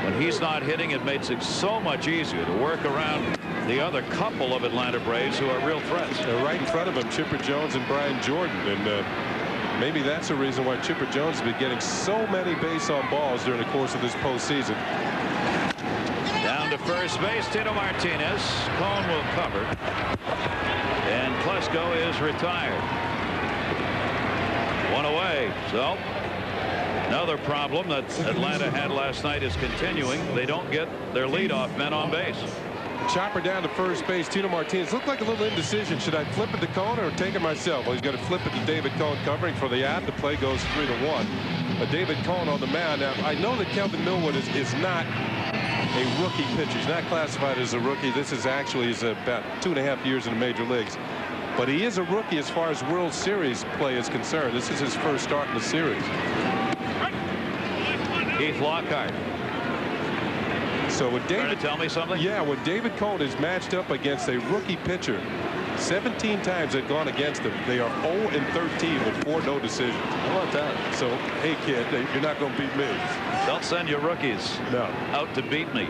When he's not hitting, it makes it so much easier to work around the other couple of Atlanta Braves who are real threats. They're right in front of him, Chipper Jones and Brian Jordan, and maybe that's the reason why Chipper Jones has been getting so many base on balls during the course of this postseason. Down to first base, Tito Martinez. Cone will cover, and Klesko is retired. One away. So another problem that Atlanta had last night is continuing. They don't get their leadoff men on base. Chopper down to first base. Tito Martinez looked like a little indecision. Should I flip it to Cone or take it myself? Well, he's got to flip it to David Cone covering for the out. The play goes 3-1. David Cone on the mound. Now, I know that Kelvin Millwood is not a rookie pitcher. He's not classified as a rookie. This is actually he's about 2.5 years in the major leagues. But he is a rookie as far as World Series play is concerned. This is his first start in the series. Keith Lockhart. So with David, trying to tell me something? Yeah, when David Cone is matched up against a rookie pitcher, 17 times they've gone against him. They are 0-13 with 4 no decisions. How about that? So, hey kid, you're not going to beat me. Don't send your rookies out to beat me.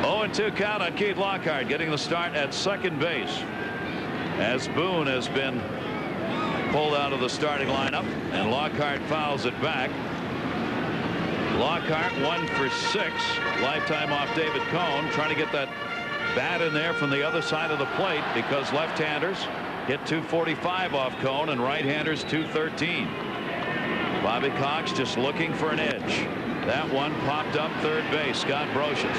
0-2 count on Keith Lockhart, getting the start at second base as Boone has been pulled out of the starting lineup, and Lockhart fouls it back. Lockhart 1 for 6, lifetime off David Cone, trying to get that bat in there from the other side of the plate because left-handers hit 245 off Cone and right-handers 213. Bobby Cox just looking for an edge. That one popped up third base. Scott Brocious.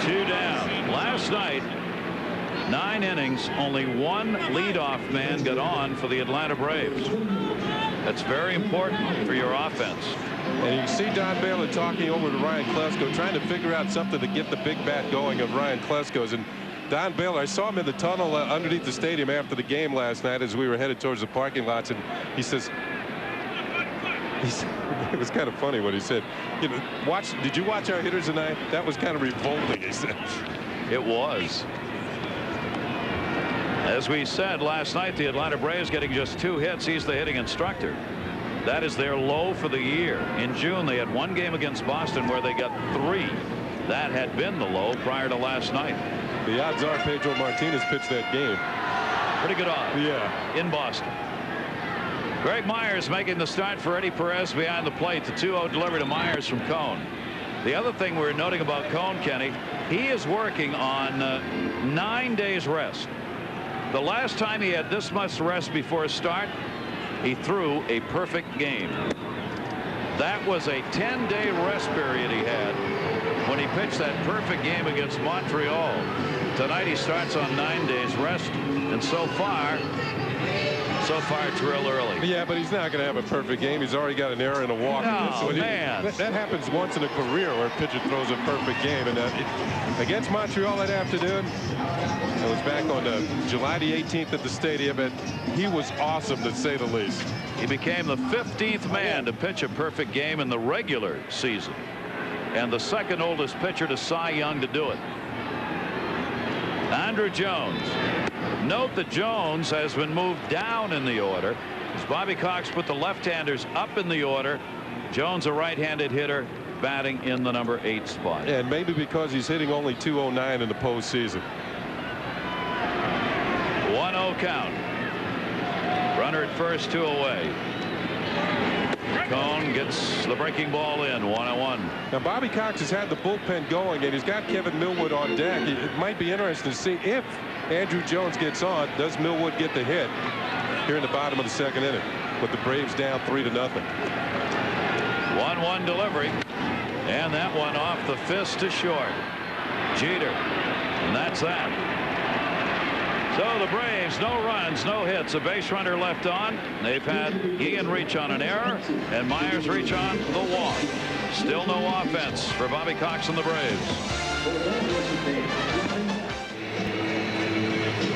2 down. Last night, 9 innings, only 1 leadoff man got on for the Atlanta Braves. That's very important for your offense. And you can see Don Baylor talking over to Ryan Klesko, trying to figure out something to get the big bat going of Ryan Klesko's. And Don Baylor, I saw him in the tunnel underneath the stadium after the game last night as we were headed towards the parking lots, and he says, it was kind of funny what he said. You know, did you watch our hitters tonight? That was kind of revolting, he said. It was. As we said last night, the Atlanta Braves getting just 2 hits. He's the hitting instructor. That is their low for the year. In June, they had 1 game against Boston where they got 3. That had been the low prior to last night. The odds are Pedro Martinez pitched that game. Pretty good odds. Yeah. In Boston. Greg Myers making the start for Eddie Perez behind the plate. The 2-0 delivery to Myers from Cone. The other thing we're noting about Cone, Kenny, he is working on 9 days rest. The last time he had this much rest before a start, he threw a perfect game. That was a 10-day rest period he had when he pitched that perfect game against Montreal. Tonight he starts on 9 days rest, and so far it's real early. Yeah, but he's not going to have a perfect game. He's already got an error and a walk. Oh, man. That happens once in a career where a pitcher throws a perfect game. And against Montreal that afternoon, it was back on July the 18th at the stadium, and he was awesome, to say the least. He became the 15th man to pitch a perfect game in the regular season, and the 2nd oldest pitcher to Cy Young to do it. Andrew Jones. Note that Jones has been moved down in the order as Bobby Cox put the left-handers up in the order. Jones, a right-handed hitter, batting in the number 8 spot. And maybe because he's hitting only .209 in the postseason. 1-0 count. Runner at first, 2 away. Cone gets the breaking ball in. 1-1. Now Bobby Cox has had the bullpen going, and he's got Kevin Millwood on deck. It might be interesting to see if Andrew Jones gets on. Does Millwood get the hit here in the bottom of the 2nd inning with the Braves down 3-0? 1-1 delivery, and that one off the fist to short. Jeter, and that's that. So the Braves, no runs, no hits, a base runner left on. They've had Ian reach on an error and Myers reach on the walk. Still no offense for Bobby Cox and the Braves.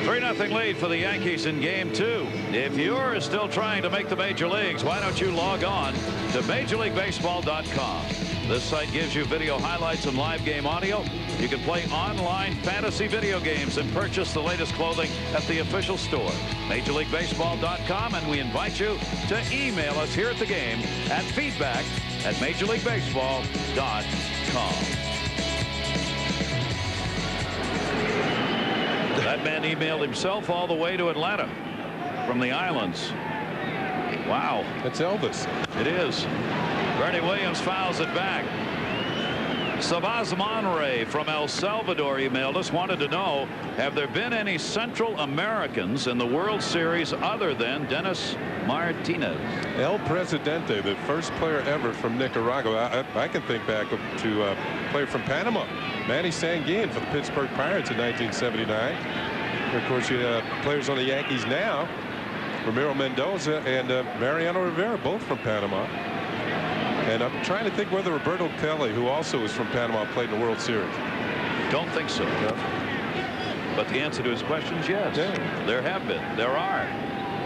3-0 lead for the Yankees in game 2. If you're still trying to make the major leagues, why don't you log on to MajorLeagueBaseball.com. This site gives you video highlights and live game audio. You can play online fantasy video games and purchase the latest clothing at the official store, MajorLeagueBaseball.com, and we invite you to email us here at the game at feedback@MajorLeagueBaseball.com. That man emailed himself all the way to Atlanta from the islands. Wow. That's Elvis. It is. Bernie Williams fouls it back. Savaz Monterey from El Salvador emailed us, wanted to know, have there been any Central Americans in the World Series other than Dennis Martinez? El Presidente, the first player ever from Nicaragua. I can think back to a player from Panama, Manny Sanguin for the Pittsburgh Pirates in 1979. Of course, you have players on the Yankees now, Ramiro Mendoza and Mariano Rivera, both from Panama. And I'm trying to think whether Roberto Kelly, who also is from Panama, played in the World Series. Don't think so. No. But the answer to his question is yes. Yeah. There have been. There are.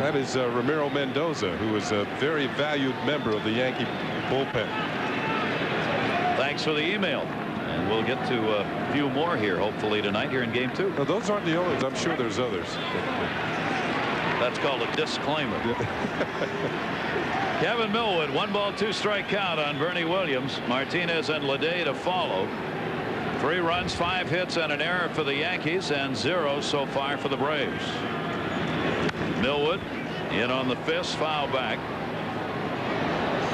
That is Ramiro Mendoza, who is a very valued member of the Yankee bullpen. Thanks for the email. And we'll get to a few more here, hopefully, tonight here in game 2. Now, those aren't the only ones. I'm sure there's others. That's called a disclaimer. Kevin Millwood, 1-ball, 2-strike count on Bernie Williams. Martinez and Leday to follow. 3 runs, 5 hits, and an error for the Yankees, and 0 so far for the Braves. Millwood in on the fist, foul back.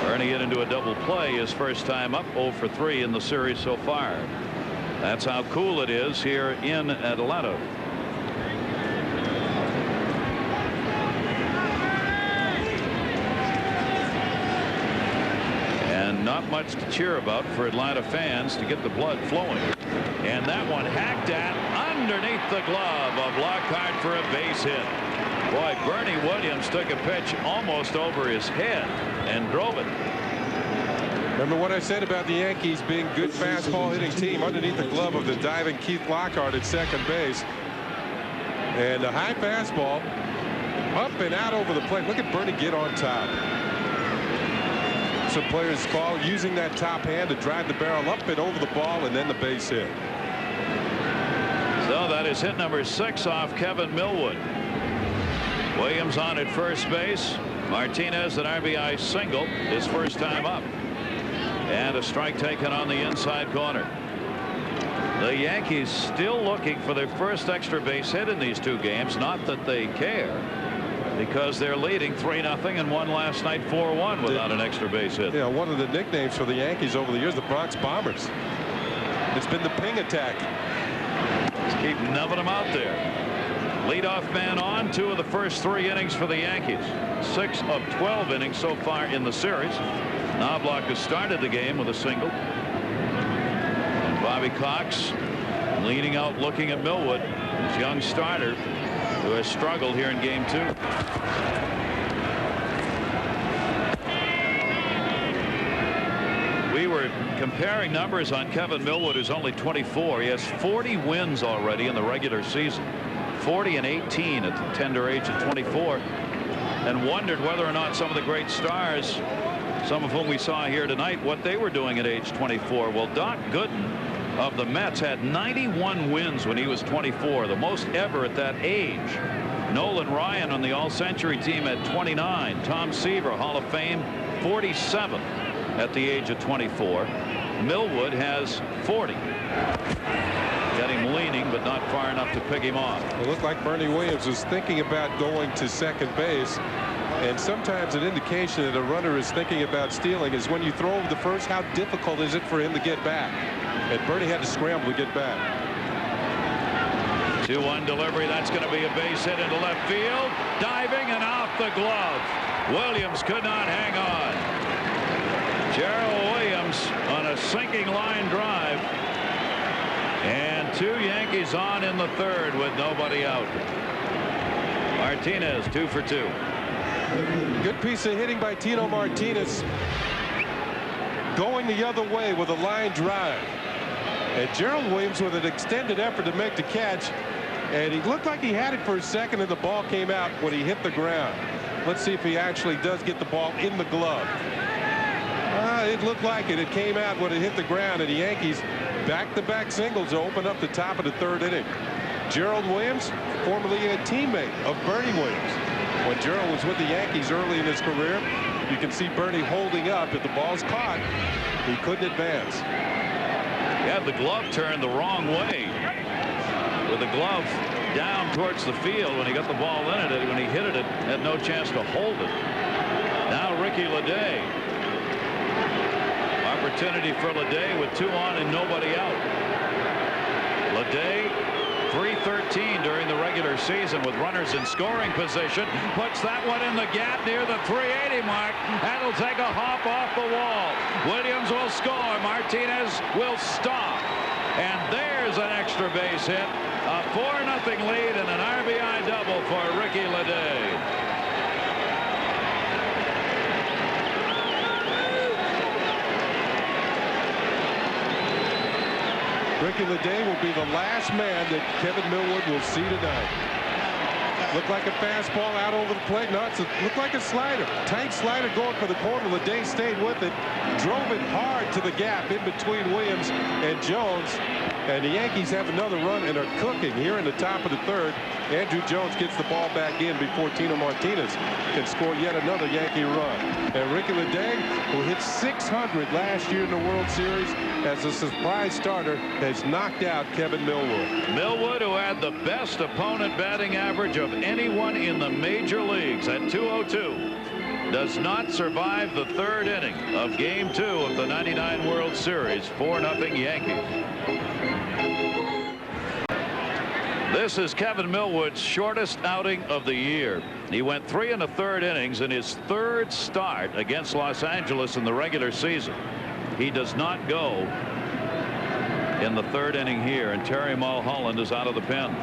Bernie in into a double play his first time up, 0 for 3 in the series so far. That's how cool it is here in Atlanta. Not much to cheer about for Atlanta fans to get the blood flowing. And that one hacked at underneath the glove of Lockhart for a base hit. Boy, Bernie Williams took a pitch almost over his head and drove it. Remember what I said about the Yankees being a good fastball hitting team underneath the glove of the diving Keith Lockhart at second base. And a high fastball up and out over the plate. Look at Bernie get on top. So players call using that top hand to drive the barrel up and over the ball, and then the base hit. So that is hit number 6 off Kevin Millwood. Williams on at first base. Martinez an RBI single, his first time up. And a strike taken on the inside corner. The Yankees still looking for their first extra base hit in these 2 games. Not that they care, because they're leading 3-0 and won last night 4-1 without an extra base hit. Yeah, one of the nicknames for the Yankees over the years, the Bronx Bombers. It's been the ping attack. Let's keep nubbing them out there. Leadoff man on, 2 of the first 3 innings for the Yankees. 6 of 12 innings so far in the series. Knobloch has started the game with a single. And Bobby Cox leaning out, looking at Millwood, his young starter, who has struggled here in game 2. We were comparing numbers on Kevin Millwood, who's only 24. He has 40 wins already in the regular season. 40 and 18 at the tender age of 24. And wondered whether or not some of the great stars, some of whom we saw here tonight, what they were doing at age 24. Well, Doc Gooden of the Mets had 91 wins when he was 24, the most ever at that age. Nolan Ryan on the all-century team at 29. Tom Seaver, Hall of Fame, 47 at the age of 24. Millwood has 40. Got him leaning, but not far enough to pick him off. It looked like Bernie Williams was thinking about going to second base. And sometimes an indication that a runner is thinking about stealing is when you throw over the first, how difficult is it for him to get back? And Bernie had to scramble to get back. 2-1 delivery. That's going to be a base hit into left field. Diving and off the glove. Williams could not hang on. Gerald Williams on a sinking line drive. And 2 Yankees on in the 3rd with nobody out. Martinez 2 for 2. Good piece of hitting by Tino Martinez. Going the other way with a line drive. And Gerald Williams with an extended effort to make the catch. And he looked like he had it for a second, and the ball came out when he hit the ground. Let's see if he actually does get the ball in the glove. It looked like it. It came out when it hit the ground, and the Yankees back-to-back singles to open up the top of the third inning. Gerald Williams, formerly a teammate of Bernie Williams. When Gerald was with the Yankees early in his career, you can see Bernie holding up. If the ball's caught, he couldn't advance. He had the glove turned the wrong way, with the glove down towards the field when he got the ball in it. When he hit it, had no chance to hold it. Now Ricky Leday. Opportunity for Leday with 2 on and nobody out. Leday, 313 during the regular season with runners in scoring position. Puts that one in the gap near the 380 mark. That'll take a hop off the wall. Williams will score. Martinez will stop. And there's an extra base hit. A 4-0 lead and an RBI double for Ricky Leday. Ricky Leday will be the last man that Kevin Millwood will see tonight. Looked like a fastball out over the plate. No, it looked like a slider. Tight slider going for the corner. Leday stayed with it. Drove it hard to the gap in between Williams and Jones. And the Yankees have another run and are cooking here in the top of the third. Andrew Jones gets the ball back in before Tino Martinez can score yet another Yankee run. And Ricky Leday, who hit 600 last year in the World Series as a surprise starter, has knocked out Kevin Millwood. Millwood, who had the best opponent batting average of anyone in the major leagues at 202, does not survive the third inning of Game 2 of the '99 World Series. 4-0 Yankees. This is Kevin Millwood's shortest outing of the year. He went 3 1/3 innings in his third start against Los Angeles in the regular season. He does not go in the third inning here, and Terry Mulholland is out of the pen.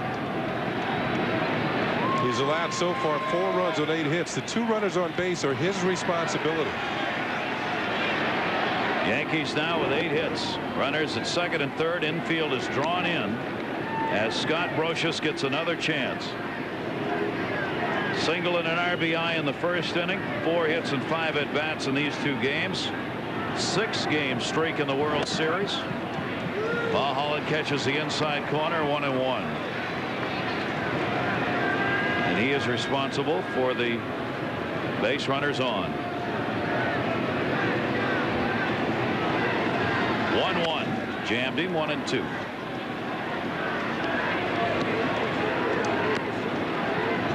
He's allowed so far 4 runs on 8 hits. The 2 runners on base are his responsibility. Yankees now with 8 hits. Runners at second and third. Infield is drawn in as Scott Brocious gets another chance. Single and an RBI in the first inning. 4 hits and 5 at bats in these 2 games. 6-game streak in the World Series. Mulholland catches the inside corner. 1-1. And he is responsible for the base runners on. 1-1. Jammed him. 1-2.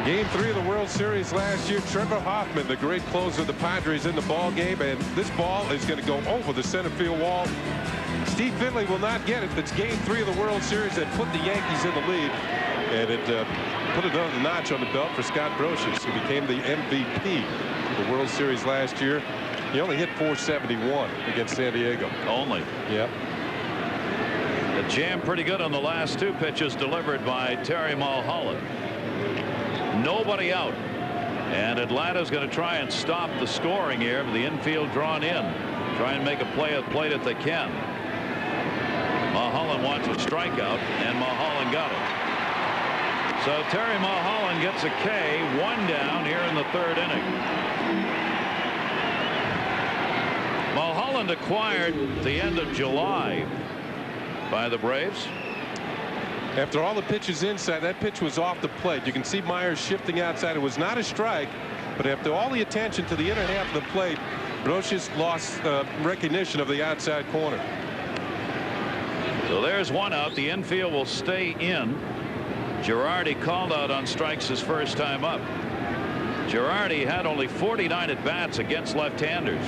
Game 3 of the World Series last year. Trevor Hoffman, the great closer of the Padres, in the ball game, and this ball is going to go over the center field wall. Steve Finley will not get it. That's Game 3 of the World Series that put the Yankees in the lead, and it put another notch on the belt for Scott Brocious, who became the MVP of the World Series last year. He only hit .471 against San Diego. Only. Yep. It jammed pretty good on the last 2 pitches delivered by Terry Mulholland. Nobody out, and Atlanta's going to try and stop the scoring here. The infield drawn in, try and make a play at plate if they can. Mulholland wants a strikeout, and Mulholland got it. So Terry Mulholland gets a K. 1 down here in the third inning. Mulholland acquired at the end of July by the Braves. After all the pitches inside, that pitch was off the plate. You can see Myers shifting outside. It was not a strike, but after all the attention to the inner half of the plate, Brocious lost recognition of the outside corner. So there's 1 out. The infield will stay in. Girardi called out on strikes his first time up. Girardi had only 49 at bats against left-handers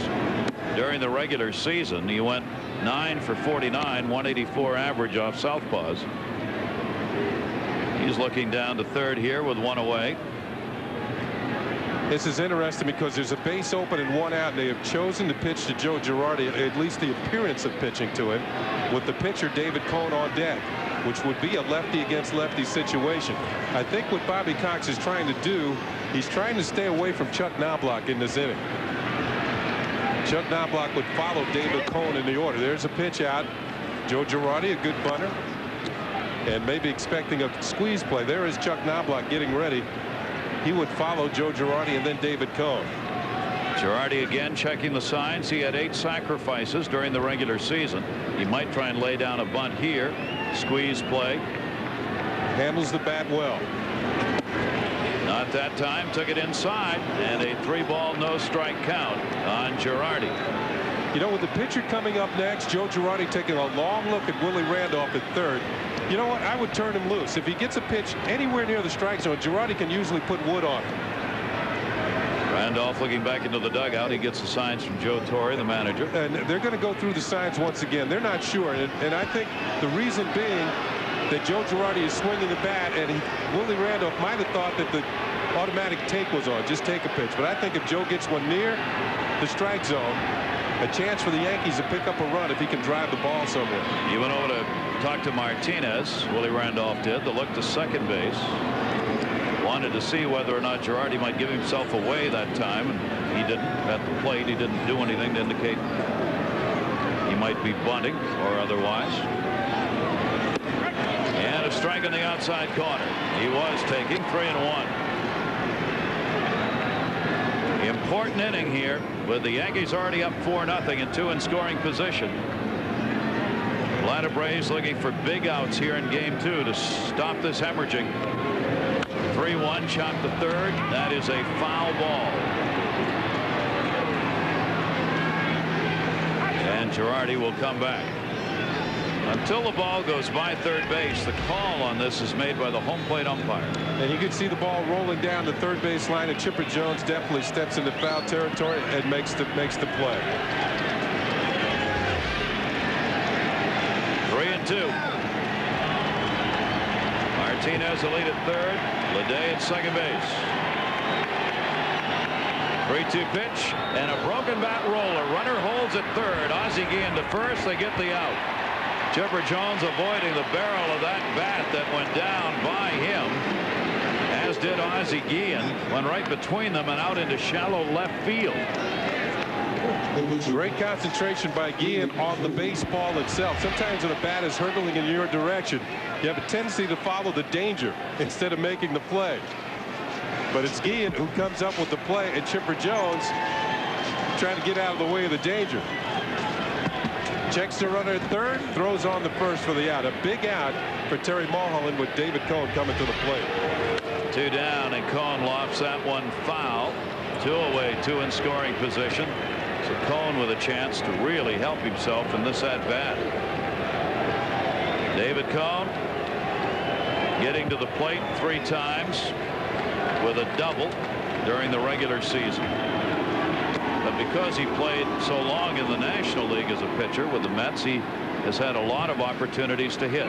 during the regular season. He went 9 for 49, 184 average off southpaws. He's looking down to third here with 1 away. This is interesting because there's a base open and 1 out, and they have chosen to pitch to Joe Girardi, at least the appearance of pitching to him, with the pitcher David Cohn on deck, which would be a lefty against lefty situation. I think what Bobby Cox is trying to do, he's trying to stay away from Chuck Knobloch in this inning. Chuck Knobloch would follow David Cohn in the order. There's a pitch out. Joe Girardi, a good bunter. and maybe expecting a squeeze play. There is Chuck Knobloch getting ready. He would follow Joe Girardi and then David Cone. Girardi again checking the signs. He had 8 sacrifices during the regular season. He might try and lay down a bunt here. Squeeze play. Handles the bat well. Not that time. Took it inside, and a 3-ball no strike count on Girardi. You know, with the pitcher coming up next, Joe Girardi taking a long look at Willie Randolph at third. You know what? I would turn him loose. If he gets a pitch anywhere near the strike zone, Girardi can usually put wood on him. Randolph looking back into the dugout. He gets the signs from Joe Torre, the manager. And they're going to go through the signs once again. They're not sure. And I think the reason being that Joe Girardi is swinging the bat, and Willie Randolph might have thought that the automatic take was on. Just take a pitch. But I think if Joe gets one near the strike zone, a chance for the Yankees to pick up a run if he can drive the ball somewhere. He went over to talk to Martinez. Willie Randolph did. To look to second base. Wanted to see whether or not Girardi might give himself away that time, and he didn't. At the plate, he didn't do anything to indicate he might be bunting or otherwise. And a strike in the outside corner. He was taking 3-1. Important inning here with the Yankees already up 4-0 and 2 in scoring position. Atlanta Braves looking for big outs here in game 2 to stop this hemorrhaging. 3-1, chop to third. That is a foul ball. And Girardi will come back. Until the ball goes by third base, the call on this is made by the home plate umpire. And you can see the ball rolling down the third base line, and Chipper Jones definitely steps into foul territory and makes the play. 3-2. Martinez will lead at third. Leday at second base. 3-2 pitch and a broken bat roller. Runner holds at third. Ozzie Guillen to first. They get the out. Chipper Jones avoiding the barrel of that bat that went down by him, as did Ozzie Guillen. Went right between them and out into shallow left field. Great concentration by Guillen on the baseball itself. Sometimes when a bat is hurtling in your direction, you have a tendency to follow the danger instead of making the play. But it's Guillen who comes up with the play, and Chipper Jones trying to get out of the way of the danger. Checks the runner at third, throws on the first for the out. A big out for Terry Mulholland with David Cone coming to the plate. 2 down, and Cone lofts that one foul. 2 away, 2 in scoring position. So Cone with a chance to really help himself in this at bat. David Cone getting to the plate 3 times with a double during the regular season. But because he played so long in the National League as a pitcher with the Mets, he has had a lot of opportunities to hit.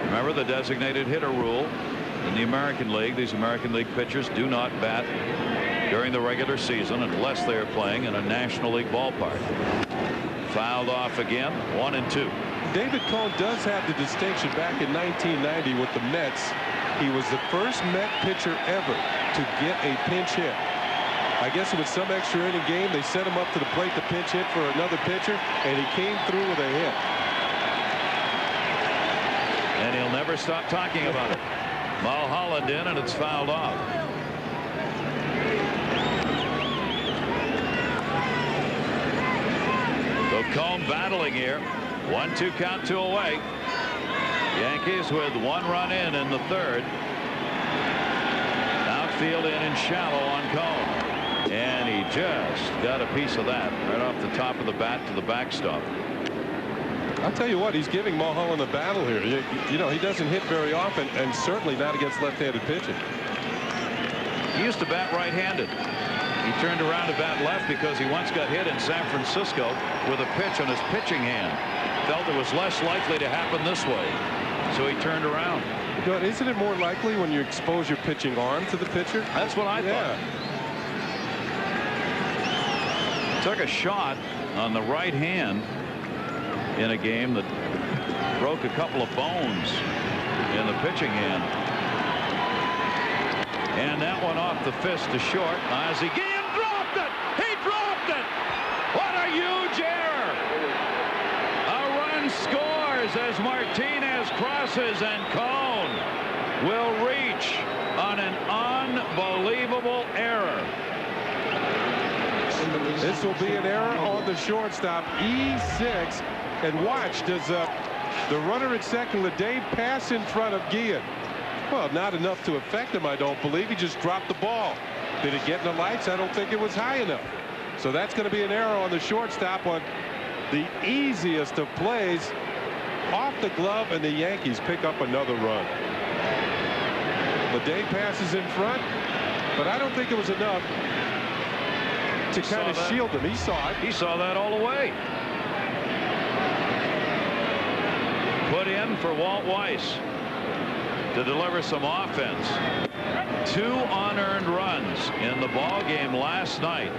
Remember the designated hitter rule in the American League. These American League pitchers do not bat during the regular season unless they are playing in a National League ballpark. Fouled off again. 1-2. David Cone does have the distinction back in 1990 with the Mets. He was the first Met pitcher ever to get a pinch hit. I guess it was some extra inning game. They set him up to the plate to pinch hit for another pitcher, and he came through with a hit. And he'll never stop talking about it. Mulholland in, and it's fouled off. So Cone battling here. 1-2 count, 2 away. Yankees with 1 run in the third. Outfield in and shallow on Cone. And he just got a piece of that right off the top of the bat to the backstop. I'll tell you what, he's giving Mulholland a battle here. You know, he doesn't hit very often, and certainly not against left-handed pitching. He used to bat right-handed. He turned around to bat left because he once got hit in San Francisco with a pitch on his pitching hand. Felt it was less likely to happen this way, so he turned around. But isn't it more likely when you expose your pitching arm to the pitcher? That's what I thought. Took a shot on the right hand in a game that broke a couple of bones in the pitching hand. And that one off the fist to short. Ozzie Guillen dropped it. He dropped it. What a huge error. A run scores scores as Martinez crosses, and Cone will reach on an unbelievable error. This will be an error on the shortstop, E6. And watch, does the runner at second, LeDave, pass in front of Guillen? Well, not enough to affect him, I don't believe. He just dropped the ball. Did it get in the lights? I don't think it was high enough. So that's going to be an error on the shortstop on the easiest of plays. Off the glove, and the Yankees pick up another run. LeDave passes in front, but I don't think it was enough to kind of shield him. He saw it. He saw that all the way. Put in for Walt Weiss to deliver some offense. 2 unearned runs in the ball game last night.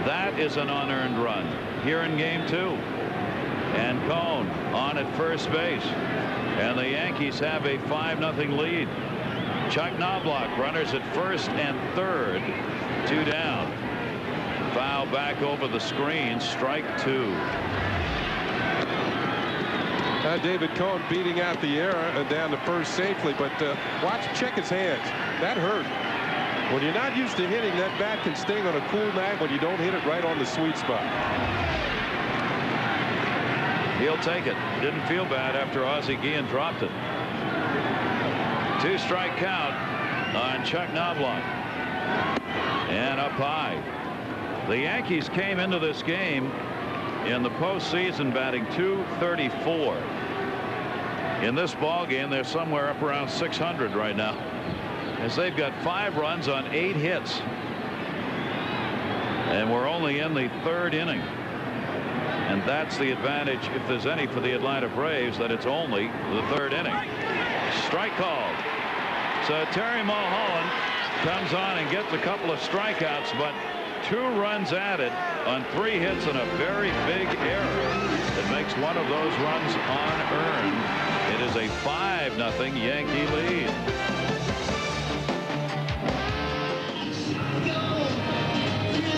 That is an unearned run here in game 2. And Cone on at first base, and the Yankees have a 5-0 lead. Chuck Knobloch, runners at first and third, 2 down. Foul back over the screen, strike 2. David Cone beating out the error and down to first safely, but check his hands. That hurt. When you're not used to hitting, that bat can sting on a cool night when you don't hit it right on the sweet spot. He'll take it. Didn't feel bad after Ozzie Guillen dropped it. 2-strike count on Chuck Knobloch. And up high. The Yankees came into this game in the postseason batting .234. In this ball game, they're somewhere up around 600 right now, as they've got 5 runs on 8 hits. And we're only in the 3rd inning. And that's the advantage, if there's any, for the Atlanta Braves, that it's only the 3rd inning. Strike called. So Terry Mulholland comes on and gets a couple of strikeouts, but 2 runs added on 3 hits and a very big error that makes one of those runs unearned. It is a 5-0 Yankee lead.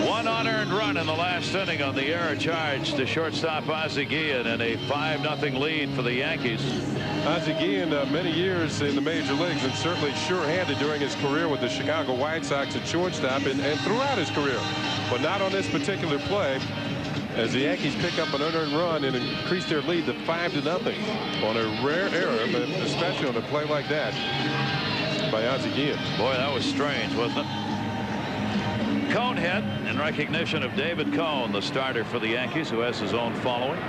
One unearned run in the last inning on the error charge to shortstop Ozzie Guillen, and a 5-0 lead for the Yankees. Ozzie Guillen, many years in the major leagues, and certainly sure-handed during his career with the Chicago White Sox at shortstop and throughout his career, but not on this particular play, as the Yankees pick up an unearned run and increase their lead to 5-0 on a rare error, but especially on a play like that by Ozzie Guillen. Boy, that was strange, wasn't it? Cone hit in recognition of David Cone, the starter for the Yankees, who has his own following.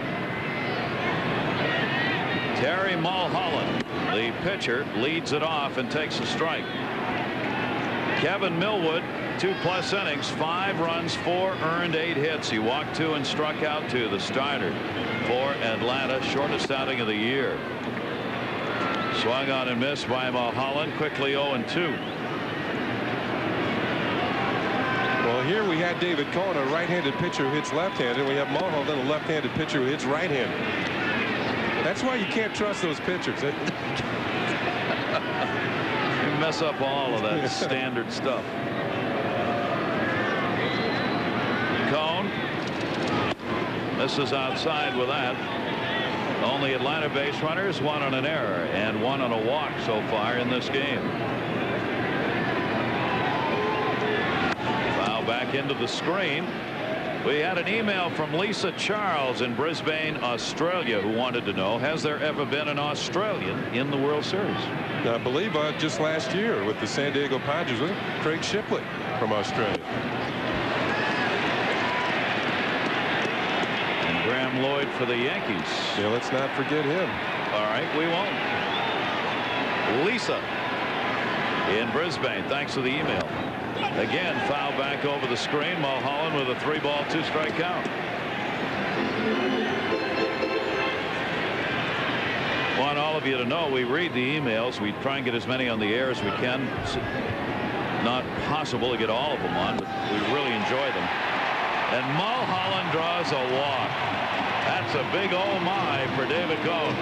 Terry Mulholland, the pitcher, leads it off and takes a strike. Kevin Millwood, 2+ innings, 5 runs, 4 earned, 8 hits. He walked 2 and struck out 2, the starter for Atlanta, shortest outing of the year. Swung on and missed by Mulholland, quickly 0-2. Well, here we had David Cone, a right-handed pitcher who hits left-handed. We have Mulholland, a left-handed pitcher who hits right-handed. That's why you can't trust those pitchers. You mess up all of that standard stuff. Cone misses outside with that. Only Atlanta base runners, 1 on an error and 1 on a walk so far in this game. Foul back into the screen. We had an email from Lisa Charles in Brisbane, Australia, who wanted to know, has there ever been an Australian in the World Series? I believe just last year with the San Diego Padres, with Craig Shipley from Australia. And Graham Lloyd for the Yankees. Yeah, let's not forget him. All right, we won't. Lisa in Brisbane, thanks for the email. Again, foul back over the screen. Mulholland with a 3-ball, 2-strike count. Want all of you to know we read the emails. We try and get as many on the air as we can. It's not possible to get all of them on, but we really enjoy them. And Mulholland draws a walk. That's a big oh my for David Cone.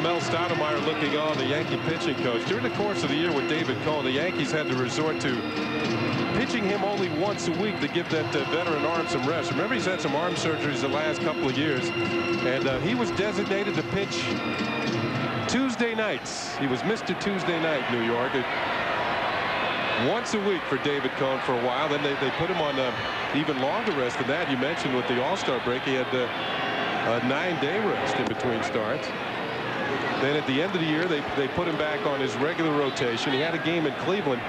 Mel Stoudemire looking on, the Yankee pitching coach. During the course of the year with David Cone, the Yankees had to resort to pitching pitching him only once a week to give that veteran arm some rest. Remember, he's had some arm surgeries the last couple of years, and he was designated to pitch Tuesday nights. He was Mr. Tuesday Night, New York. Once a week for David Cone for a while. Then they put him on even longer rest than that. You mentioned with the All-Star break, he had a 9-day rest in between starts. Then at the end of the year, they put him back on his regular rotation. He had a game in Cleveland,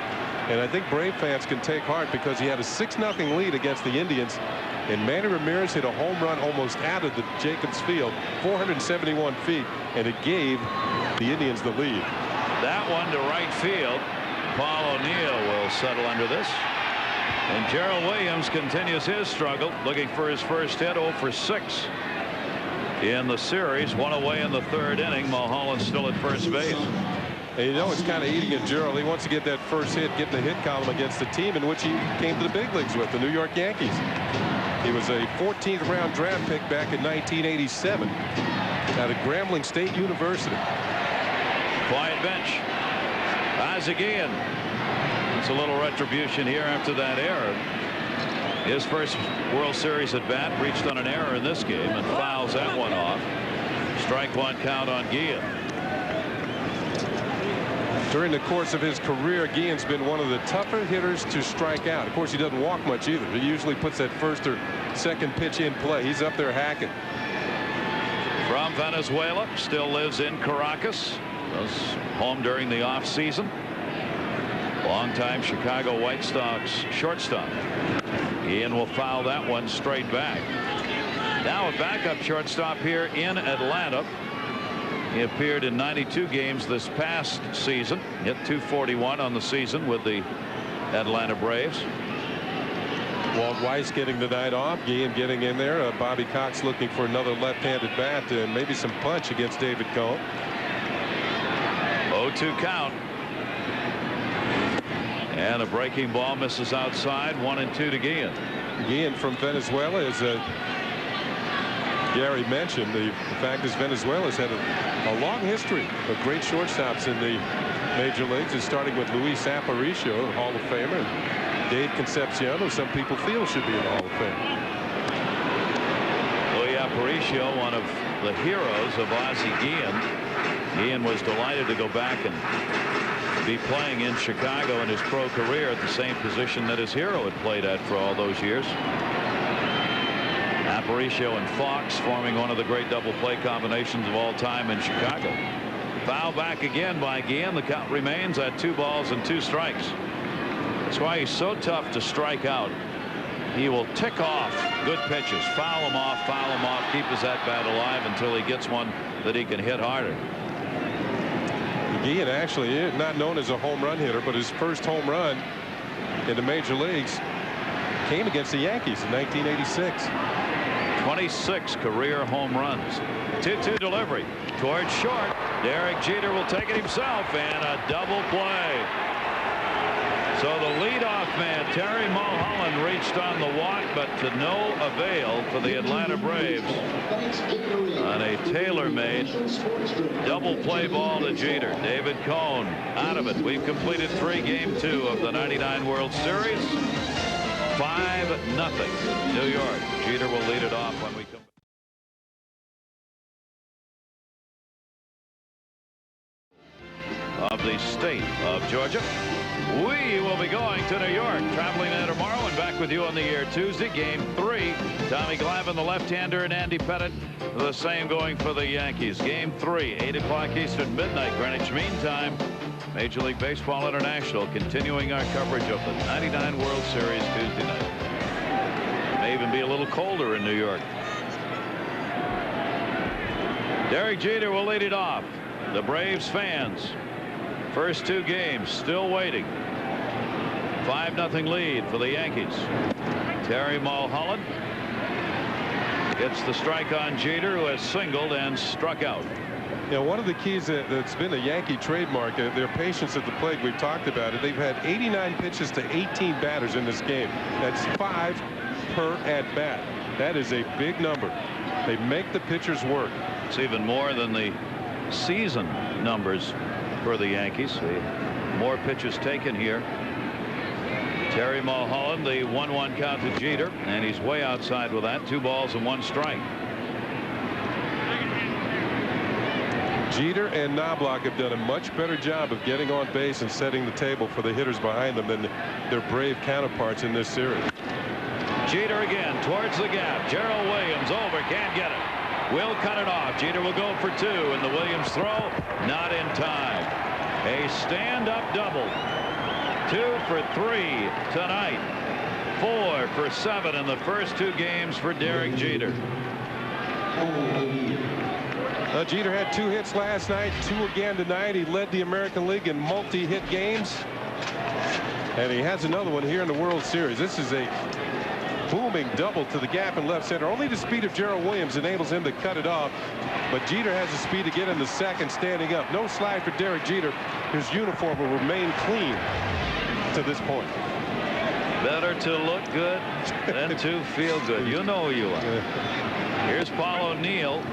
and I think Brave fans can take heart because he had a 6-0 lead against the Indians, and Manny Ramirez hit a home run almost out of the Jacobs Field, 471 feet, and it gave the Indians the lead. That one to right field. Paul O'Neill will settle under this. And Gerald Williams continues his struggle, looking for his first hit. 0 for 6 in the series. One away in the 3rd inning. Mulholland still at first base. And you know, it's kind of eating at Gerald. He wants to get that first hit, get in the hit column against the team in which he came to the big leagues with, the New York Yankees. He was a 14th round draft pick back in 1987 out of Grambling State University. Quiet bench. Again. It's a little retribution here after that error. His first World Series at bat, reached on an error in this game and fouls that one off. Strike one count on Guillen. During the course of his career, Guillen's been one of the tougher hitters to strike out. Of course, he doesn't walk much either. He usually puts that first or second pitch in play. He's up there hacking. From Venezuela, still lives in Caracas. Was home during the off season. Longtime Chicago White Sox shortstop. Ian will foul that one straight back. Now a backup shortstop here in Atlanta. He appeared in 92 games this past season. Hit .241 on the season with the Atlanta Braves. Walt Weiss getting the night off. Guillen getting in there. Bobby Cox looking for another left-handed bat and maybe some punch against David Cone. 0-2 count. And a breaking ball misses outside. 1-2 to Guillen. Guillen from Venezuela, as Gary mentioned, the fact is Venezuela's had a long history of great shortstops in the major leagues, and starting with Luis Aparicio, the Hall of Famer, and Dave Concepcion, who some people feel should be in the Hall of Fame. Luis Aparicio, one of the heroes of Ozzie Guillen. Guillen was delighted to go back and be playing in Chicago in his pro career at the same position that his hero had played at for all those years. Aparicio and Fox forming one of the great double play combinations of all time in Chicago. Foul back again by Guillen. The count remains at 2 balls and 2 strikes. That's why he's so tough to strike out. He will tick off good pitches, foul them off, keep his at bat alive until he gets one that he can hit harder. Guillen actually is not known as a home run hitter, but his first home run in the major leagues came against the Yankees in 1986. 26 career home runs. 2-2 delivery towards short. Derek Jeter will take it himself, and a double play. So the leadoff man, Terry Mulholland, reached on the walk, but to no avail for the Atlanta Braves on a tailor-made double play ball to Jeter. David Cone out of it. We've completed game 2 of the '99 World Series. 5-0 New York. Jeter will lead it off when we come back. Of the state of Georgia. We will be going to New York, traveling there tomorrow and back with you on the air Tuesday. Game 3. Tommy Glavine, the left-hander, and Andy Pettitte, the same going for the Yankees. Game 3, 8 o'clock Eastern, midnight Greenwich Mean Time. Major League Baseball International continuing our coverage of the '99 World Series Tuesday night. It may even be a little colder in New York. Derek Jeter will lead it off. The Braves fans, first 2 games, still waiting. 5-0 lead for the Yankees. Terry Mulholland gets the strike on Jeter, who has singled and struck out. You know, one of the keys that's been a Yankee trademark, their patience at the plate. We've talked about it. They've had 89 pitches to 18 batters in this game. That's 5 per at bat. That is a big number. They make the pitchers work. It's even more than the season numbers for the Yankees. More pitches taken here Terry Mulholland, the 1-1 count to Jeter, and he's way outside with that. 2 balls and 1 strike. Jeter and Knobloch have done a much better job of getting on base and setting the table for the hitters behind them than their brave counterparts in this series. Jeter again towards the gap. Gerald Williams over, can't get it. Will cut it off. Jeter will go for 2, and the Williams throw not in time. A stand-up double. 2 for 3 tonight. 4 for 7 in the first 2 games for Derek Jeter. Jeter had 2 hits last night, 2 again tonight. He led the American League in multi-hit games, and he has another one here in the World Series. This is a booming double to the gap in left center. Only the speed of Gerald Williams enables him to cut it off, but Jeter has the speed to get in the second standing up. No slide for Derek Jeter. His uniform will remain clean to this point. Better to look good than to feel good. You know you are. Here's Paul O'Neill,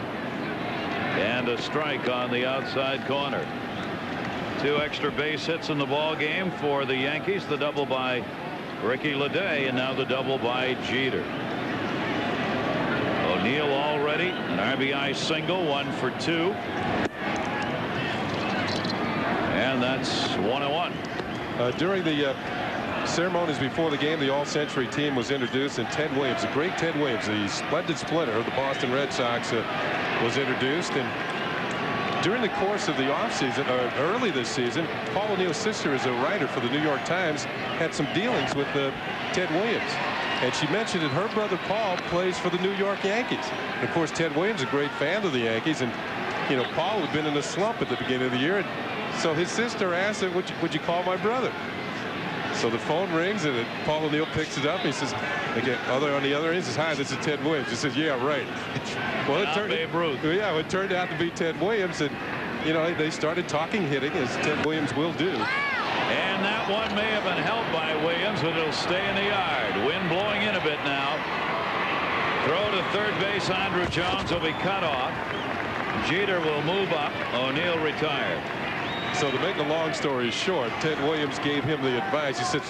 and a strike on the outside corner. 2 extra base hits in the ball game for the Yankees. The double by Ricky Leday, and now the double by Jeter. O'Neill already an RBI single, 1 for 2, and that's 1-1. During the ceremonies before the game, the all-century team was introduced, and Ted Williams, the great Ted Williams, the splendid splinter of the Boston Red Sox, was introduced. And during the course of the offseason, early this season, Paul O'Neill's sister is a writer for the New York Times, had some dealings with Ted Williams. And she mentioned that her brother Paul plays for the New York Yankees. And of course, Ted Williams is a great fan of the Yankees. And, you know, Paul had been in a slump at the beginning of the year. And so his sister asked him, would you call my brother? So the phone rings, and Paul O'Neill picks it up. And he says, again, on the other end, he says, "Hi, this is Ted Williams." He says, "Yeah, right." Well, it turned out to be Ted Williams, and you know they started talking hitting, as Ted Williams will do. And that one may have been held by Williams, but it'll stay in the yard. Wind blowing in a bit now. Throw to third base. Andrew Jones will be cut off. Jeter will move up. O'Neill retired. So to make a long story short, Ted Williams gave him the advice. He said,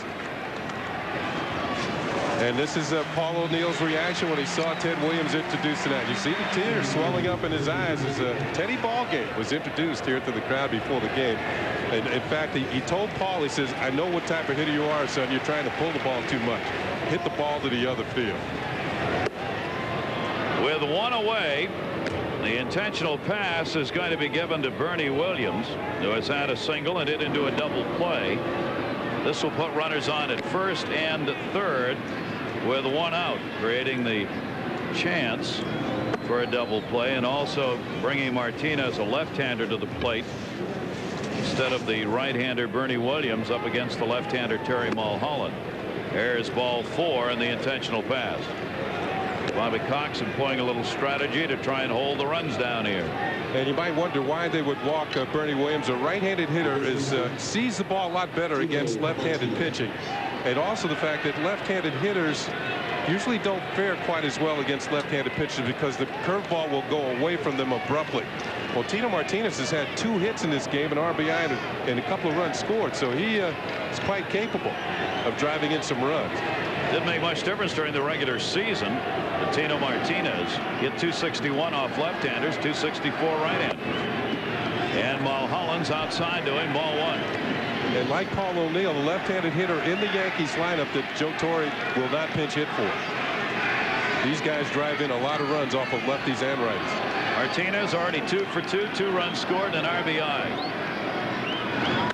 and this is Paul O'Neill's reaction when he saw Ted Williams introduced tonight. You see the tears swelling up in his eyes as Teddy Ballgame was introduced here to the crowd before the game. And in fact, he told Paul, he says, "I know what type of hitter you are, son. You're trying to pull the ball too much. Hit the ball to the other field." With 1 away, the intentional pass is going to be given to Bernie Williams, who has had a single and hit into a double play. This will put runners on at first and third with 1 out, creating the chance for a double play, and also bringing Martinez, a left-hander, to the plate instead of the right-hander Bernie Williams up against the left-hander Terry Mulholland. There's ball 4 and the intentional pass. Bobby Cox employing a little strategy to try and hold the runs down here. And you might wonder why they would walk Bernie Williams. A right-handed hitter sees the ball a lot better against left-handed pitching. And also the fact that left-handed hitters usually don't fare quite as well against left-handed pitchers because the curveball will go away from them abruptly. Well, Tino Martinez has had 2 hits in this game, an RBI and a couple of runs scored. So he is quite capable of driving in some runs. Didn't make much difference during the regular season. But Tino Martinez hit 261 off left-handers, 264 right-handers. And Mulholland's outside doing ball 1. And like Paul O'Neill, the left-handed hitter in the Yankees lineup that Joe Torre will not pinch hit for. These guys drive in a lot of runs off of lefties and righties. Martinez already 2 for 2, 2 runs scored and an RBI.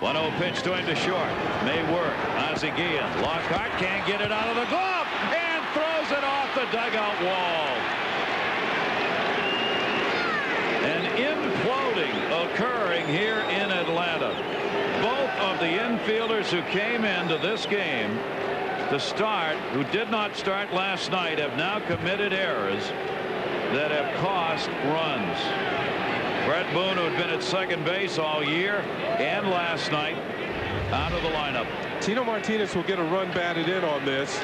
1-0 pitch to him to short. May work. Ozzie Guillen. Lockhart can't get it out of the glove and throws it off the dugout wall. An imploding occurring here in Atlanta. Both of the infielders who came into this game to start, who did not start last night, have now committed errors that have cost runs. Brett Boone, who had been at second base all year and last night, out of the lineup. Tino Martinez will get a run batted in on this,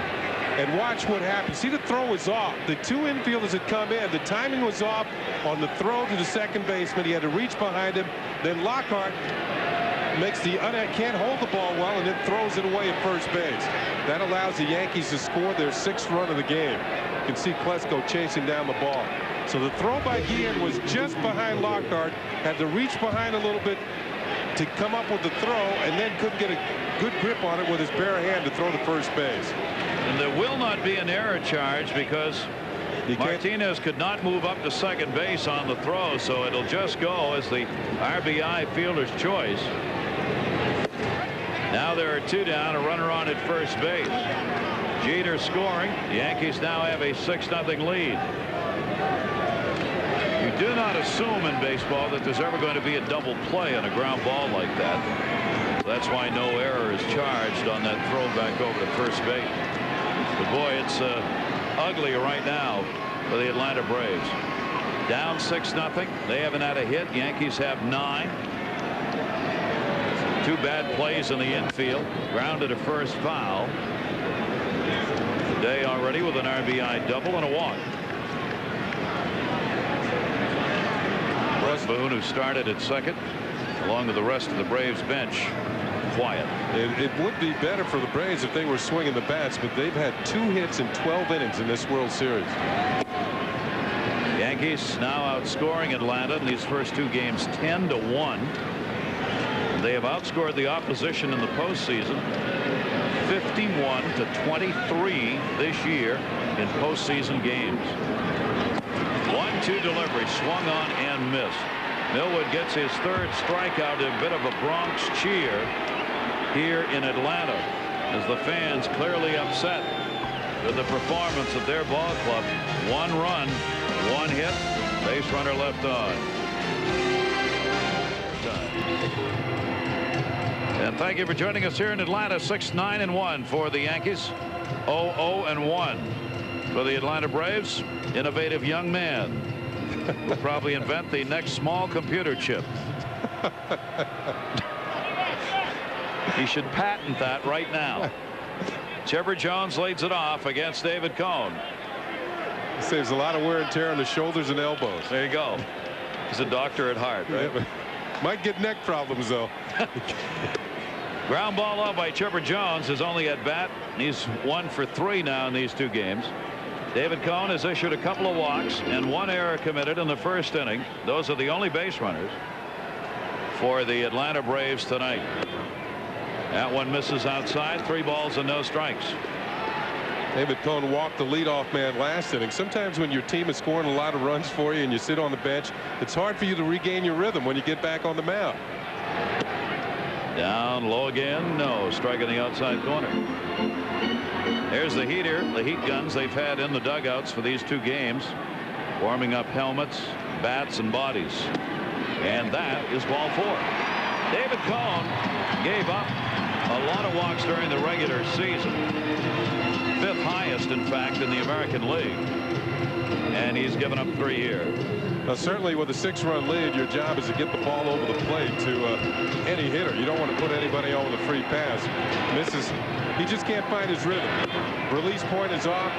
and watch what happens. See, the throw is off. The 2 infielders had come in. The timing was off on the throw to the second baseman. He had to reach behind him. Then Lockhart can't hold the ball well and then throws it away at first base. That allows the Yankees to score their 6th run of the game. You can see Klesko chasing down the ball. So the throw by Guillen was just behind Lockhart, had to reach behind a little bit to come up with the throw, and then couldn't get a good grip on it with his bare hand to throw to first base. And there will not be an error charge because Martinez could not move up to second base on the throw, so it'll just go as the RBI fielder's choice. Now there are 2 down, a runner on at first base. Jeter scoring. The Yankees now have a 6-0 lead. You do not assume in baseball that there's ever going to be a double play on a ground ball like that. That's why no error is charged on that throw back over to first base. But boy, it's ugly right now for the Atlanta Braves. Down 6-0. They haven't had a hit. Yankees have 9. 2 bad plays in the infield. Grounded a first foul. Today already with an RBI double and a walk. Russ Boone, who started at second, along with the rest of the Braves bench, quiet. It would be better for the Braves if they were swinging the bats, but they've had 2 hits in 12 innings in this World Series. Yankees now outscoring Atlanta in these first 2 games 10-1. They have outscored the opposition in the postseason 51-23 this year in postseason games. 1-2 delivery, swung on and missed. Millwood gets his 3rd strikeout, a bit of a Bronx cheer here in Atlanta as the fans clearly upset with the performance of their ball club. 1 run, 1 hit, base runner left on. And thank you for joining us here in Atlanta. 6-9-1 for the Yankees. 0-0-1 for the Atlanta Braves. Innovative young man will probably invent the next small computer chip. He should patent that right now. Chipper Jones leads it off against David Cone. Saves a lot of wear and tear on the shoulders and elbows. There you go. He's a doctor at heart, right? Yeah, might get neck problems, though. Ground ball up by Chipper Jones, his only at bat. He's 1 for 3 now in these 2 games. David Cone has issued a couple of walks and 1 error committed in the first inning. Those are the only base runners for the Atlanta Braves tonight. That one misses outside. 3 balls and no strikes. David Cone walked the leadoff man last inning. Sometimes when your team is scoring a lot of runs for you and you sit on the bench, it's hard for you to regain your rhythm when you get back on the mound. Down low again. No. Strike in the outside corner. There's the heater, the heat guns they've had in the dugouts for these 2 games, warming up helmets, bats, and bodies. And that is ball 4. David Cone gave up a lot of walks during the regular season. 5th highest, in fact, in the American League. And he's given up 3 here. Now, certainly with a 6-run lead, your job is to get the ball over the plate to any hitter. You don't want to put anybody on with a free pass. He just can't find his rhythm. Release point is off.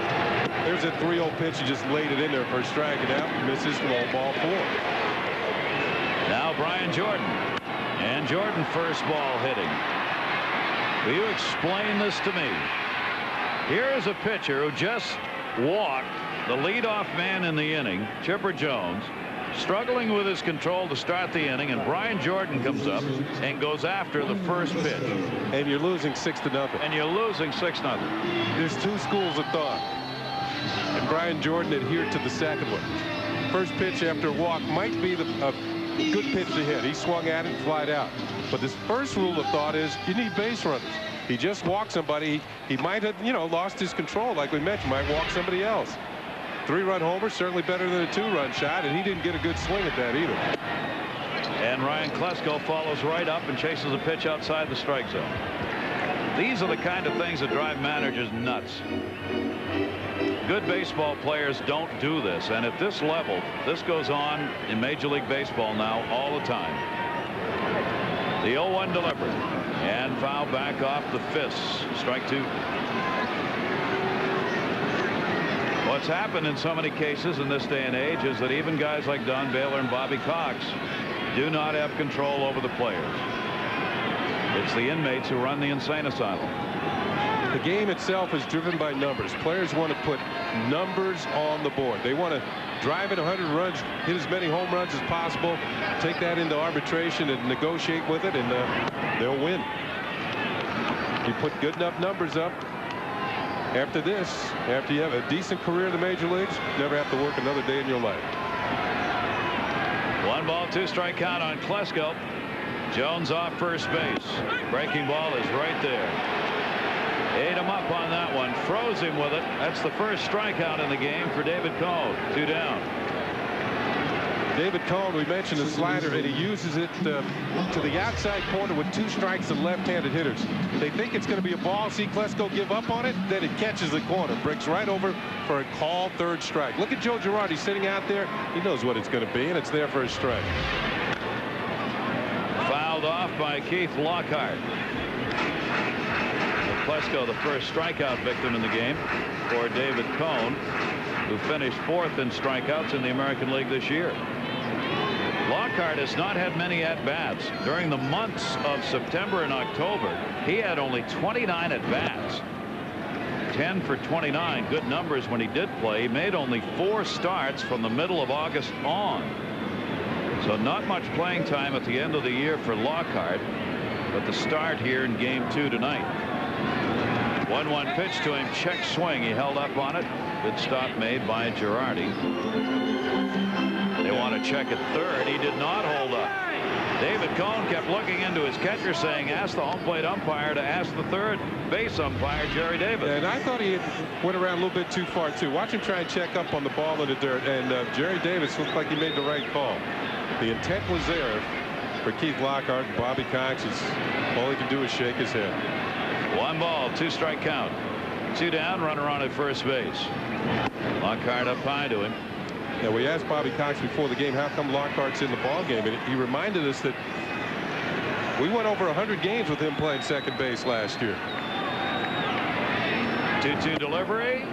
There's a 3-0 pitch. He just laid it in there for a strike, and out. Misses ball 4. Now Brian Jordan. And Jordan first ball hitting. Will you explain this to me? Here is a pitcher who just walked the leadoff man in the inning, Chipper Jones, struggling with his control to start the inning, and Brian Jordan comes up and goes after the first pitch. And you're losing 6-0. And you're losing 6-0. There's 2 schools of thought. And Brian Jordan adhered to the second one. First pitch after a walk might be a good pitch to hit. He swung at it and flied out. But this first rule of thought is you need base runners. He just walked somebody. He might have, lost his control, like we mentioned, might walk somebody else. 3-run homer, certainly better than a 2-run shot, and he didn't get a good swing at that either. And Ryan Klesko follows right up and chases a pitch outside the strike zone. These are the kind of things that drive managers nuts. Good baseball players don't do this, and at this level, this goes on in Major League Baseball now all the time. The 0-1 delivery, and foul back off the fists. Strike 2. What's happened in so many cases in this day and age is that even guys like Don Baylor and Bobby Cox do not have control over the players. It's the inmates who run the insane asylum. The game itself is driven by numbers. Players want to put numbers on the board. They want to drive in 100 runs, hit as many home runs as possible, take that into arbitration and negotiate with it, and they'll win. You put good enough numbers up. After this, after you have a decent career in the major leagues, you never have to work another day in your life. 1 ball, 2 strike count on Klesko. Jones off first base. Breaking ball is right there. Ate him up on that one. Froze him with it. That's the first strikeout in the game for David Cone. 2 down. David Cone, we mentioned the slider, and he uses it to the outside corner with 2 strikes and left-handed hitters. They think it's going to be a ball. See Klesko give up on it. Then it catches the corner. Breaks right over for a called 3rd strike. Look at Joe Girardi sitting out there. He knows what it's going to be, and it's there for a strike. Fouled off by Keith Lockhart. Klesko, the first strikeout victim in the game for David Cone, who finished 4th in strikeouts in the American League this year. Lockhart has not had many at-bats. During the months of September and October, he had only 29 at-bats. 10 for 29. Good numbers when he did play. He made only 4 starts from the middle of August on. So not much playing time at the end of the year for Lockhart, but the start here in game 2 tonight. 1-1 pitch to him. Check swing. He held up on it. Good stop made by Girardi. They want to check at 3rd. He did not hold up. David Cone kept looking into his catcher, saying, ask the home plate umpire to ask the 3rd base umpire, Jerry Davis. And I thought he went around a little bit too far, too. Watch him try and check up on the ball in the dirt. And Jerry Davis looked like he made the right call. The intent was there for Keith Lockhart, and Bobby Cox. All he can do is shake his head. 1 ball, 2 strike count. 2 down, runner on at first base. Lockhart up high to him. Now, we asked Bobby Cox before the game, how come Lockhart's in the ball game? And he reminded us that we went over 100 games with him playing second base last year. 2-2 delivery.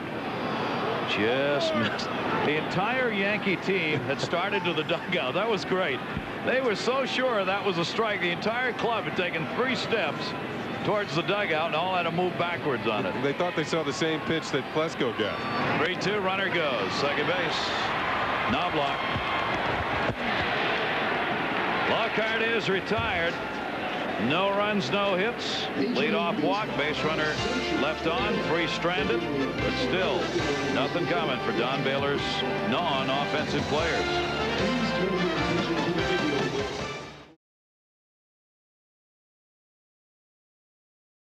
Just missed. The entire Yankee team had started to the dugout. That was great. They were so sure that was a strike. The entire club had taken 3 steps towards the dugout and all had to move backwards on it. They thought they saw the same pitch that Klesko got. 3-2, runner goes. Second base. Knobloch. Lockhart is retired. No runs, no hits. Leadoff walk. Base runner left on. 3 stranded. But still, nothing coming for Don Baylor's non-offensive players.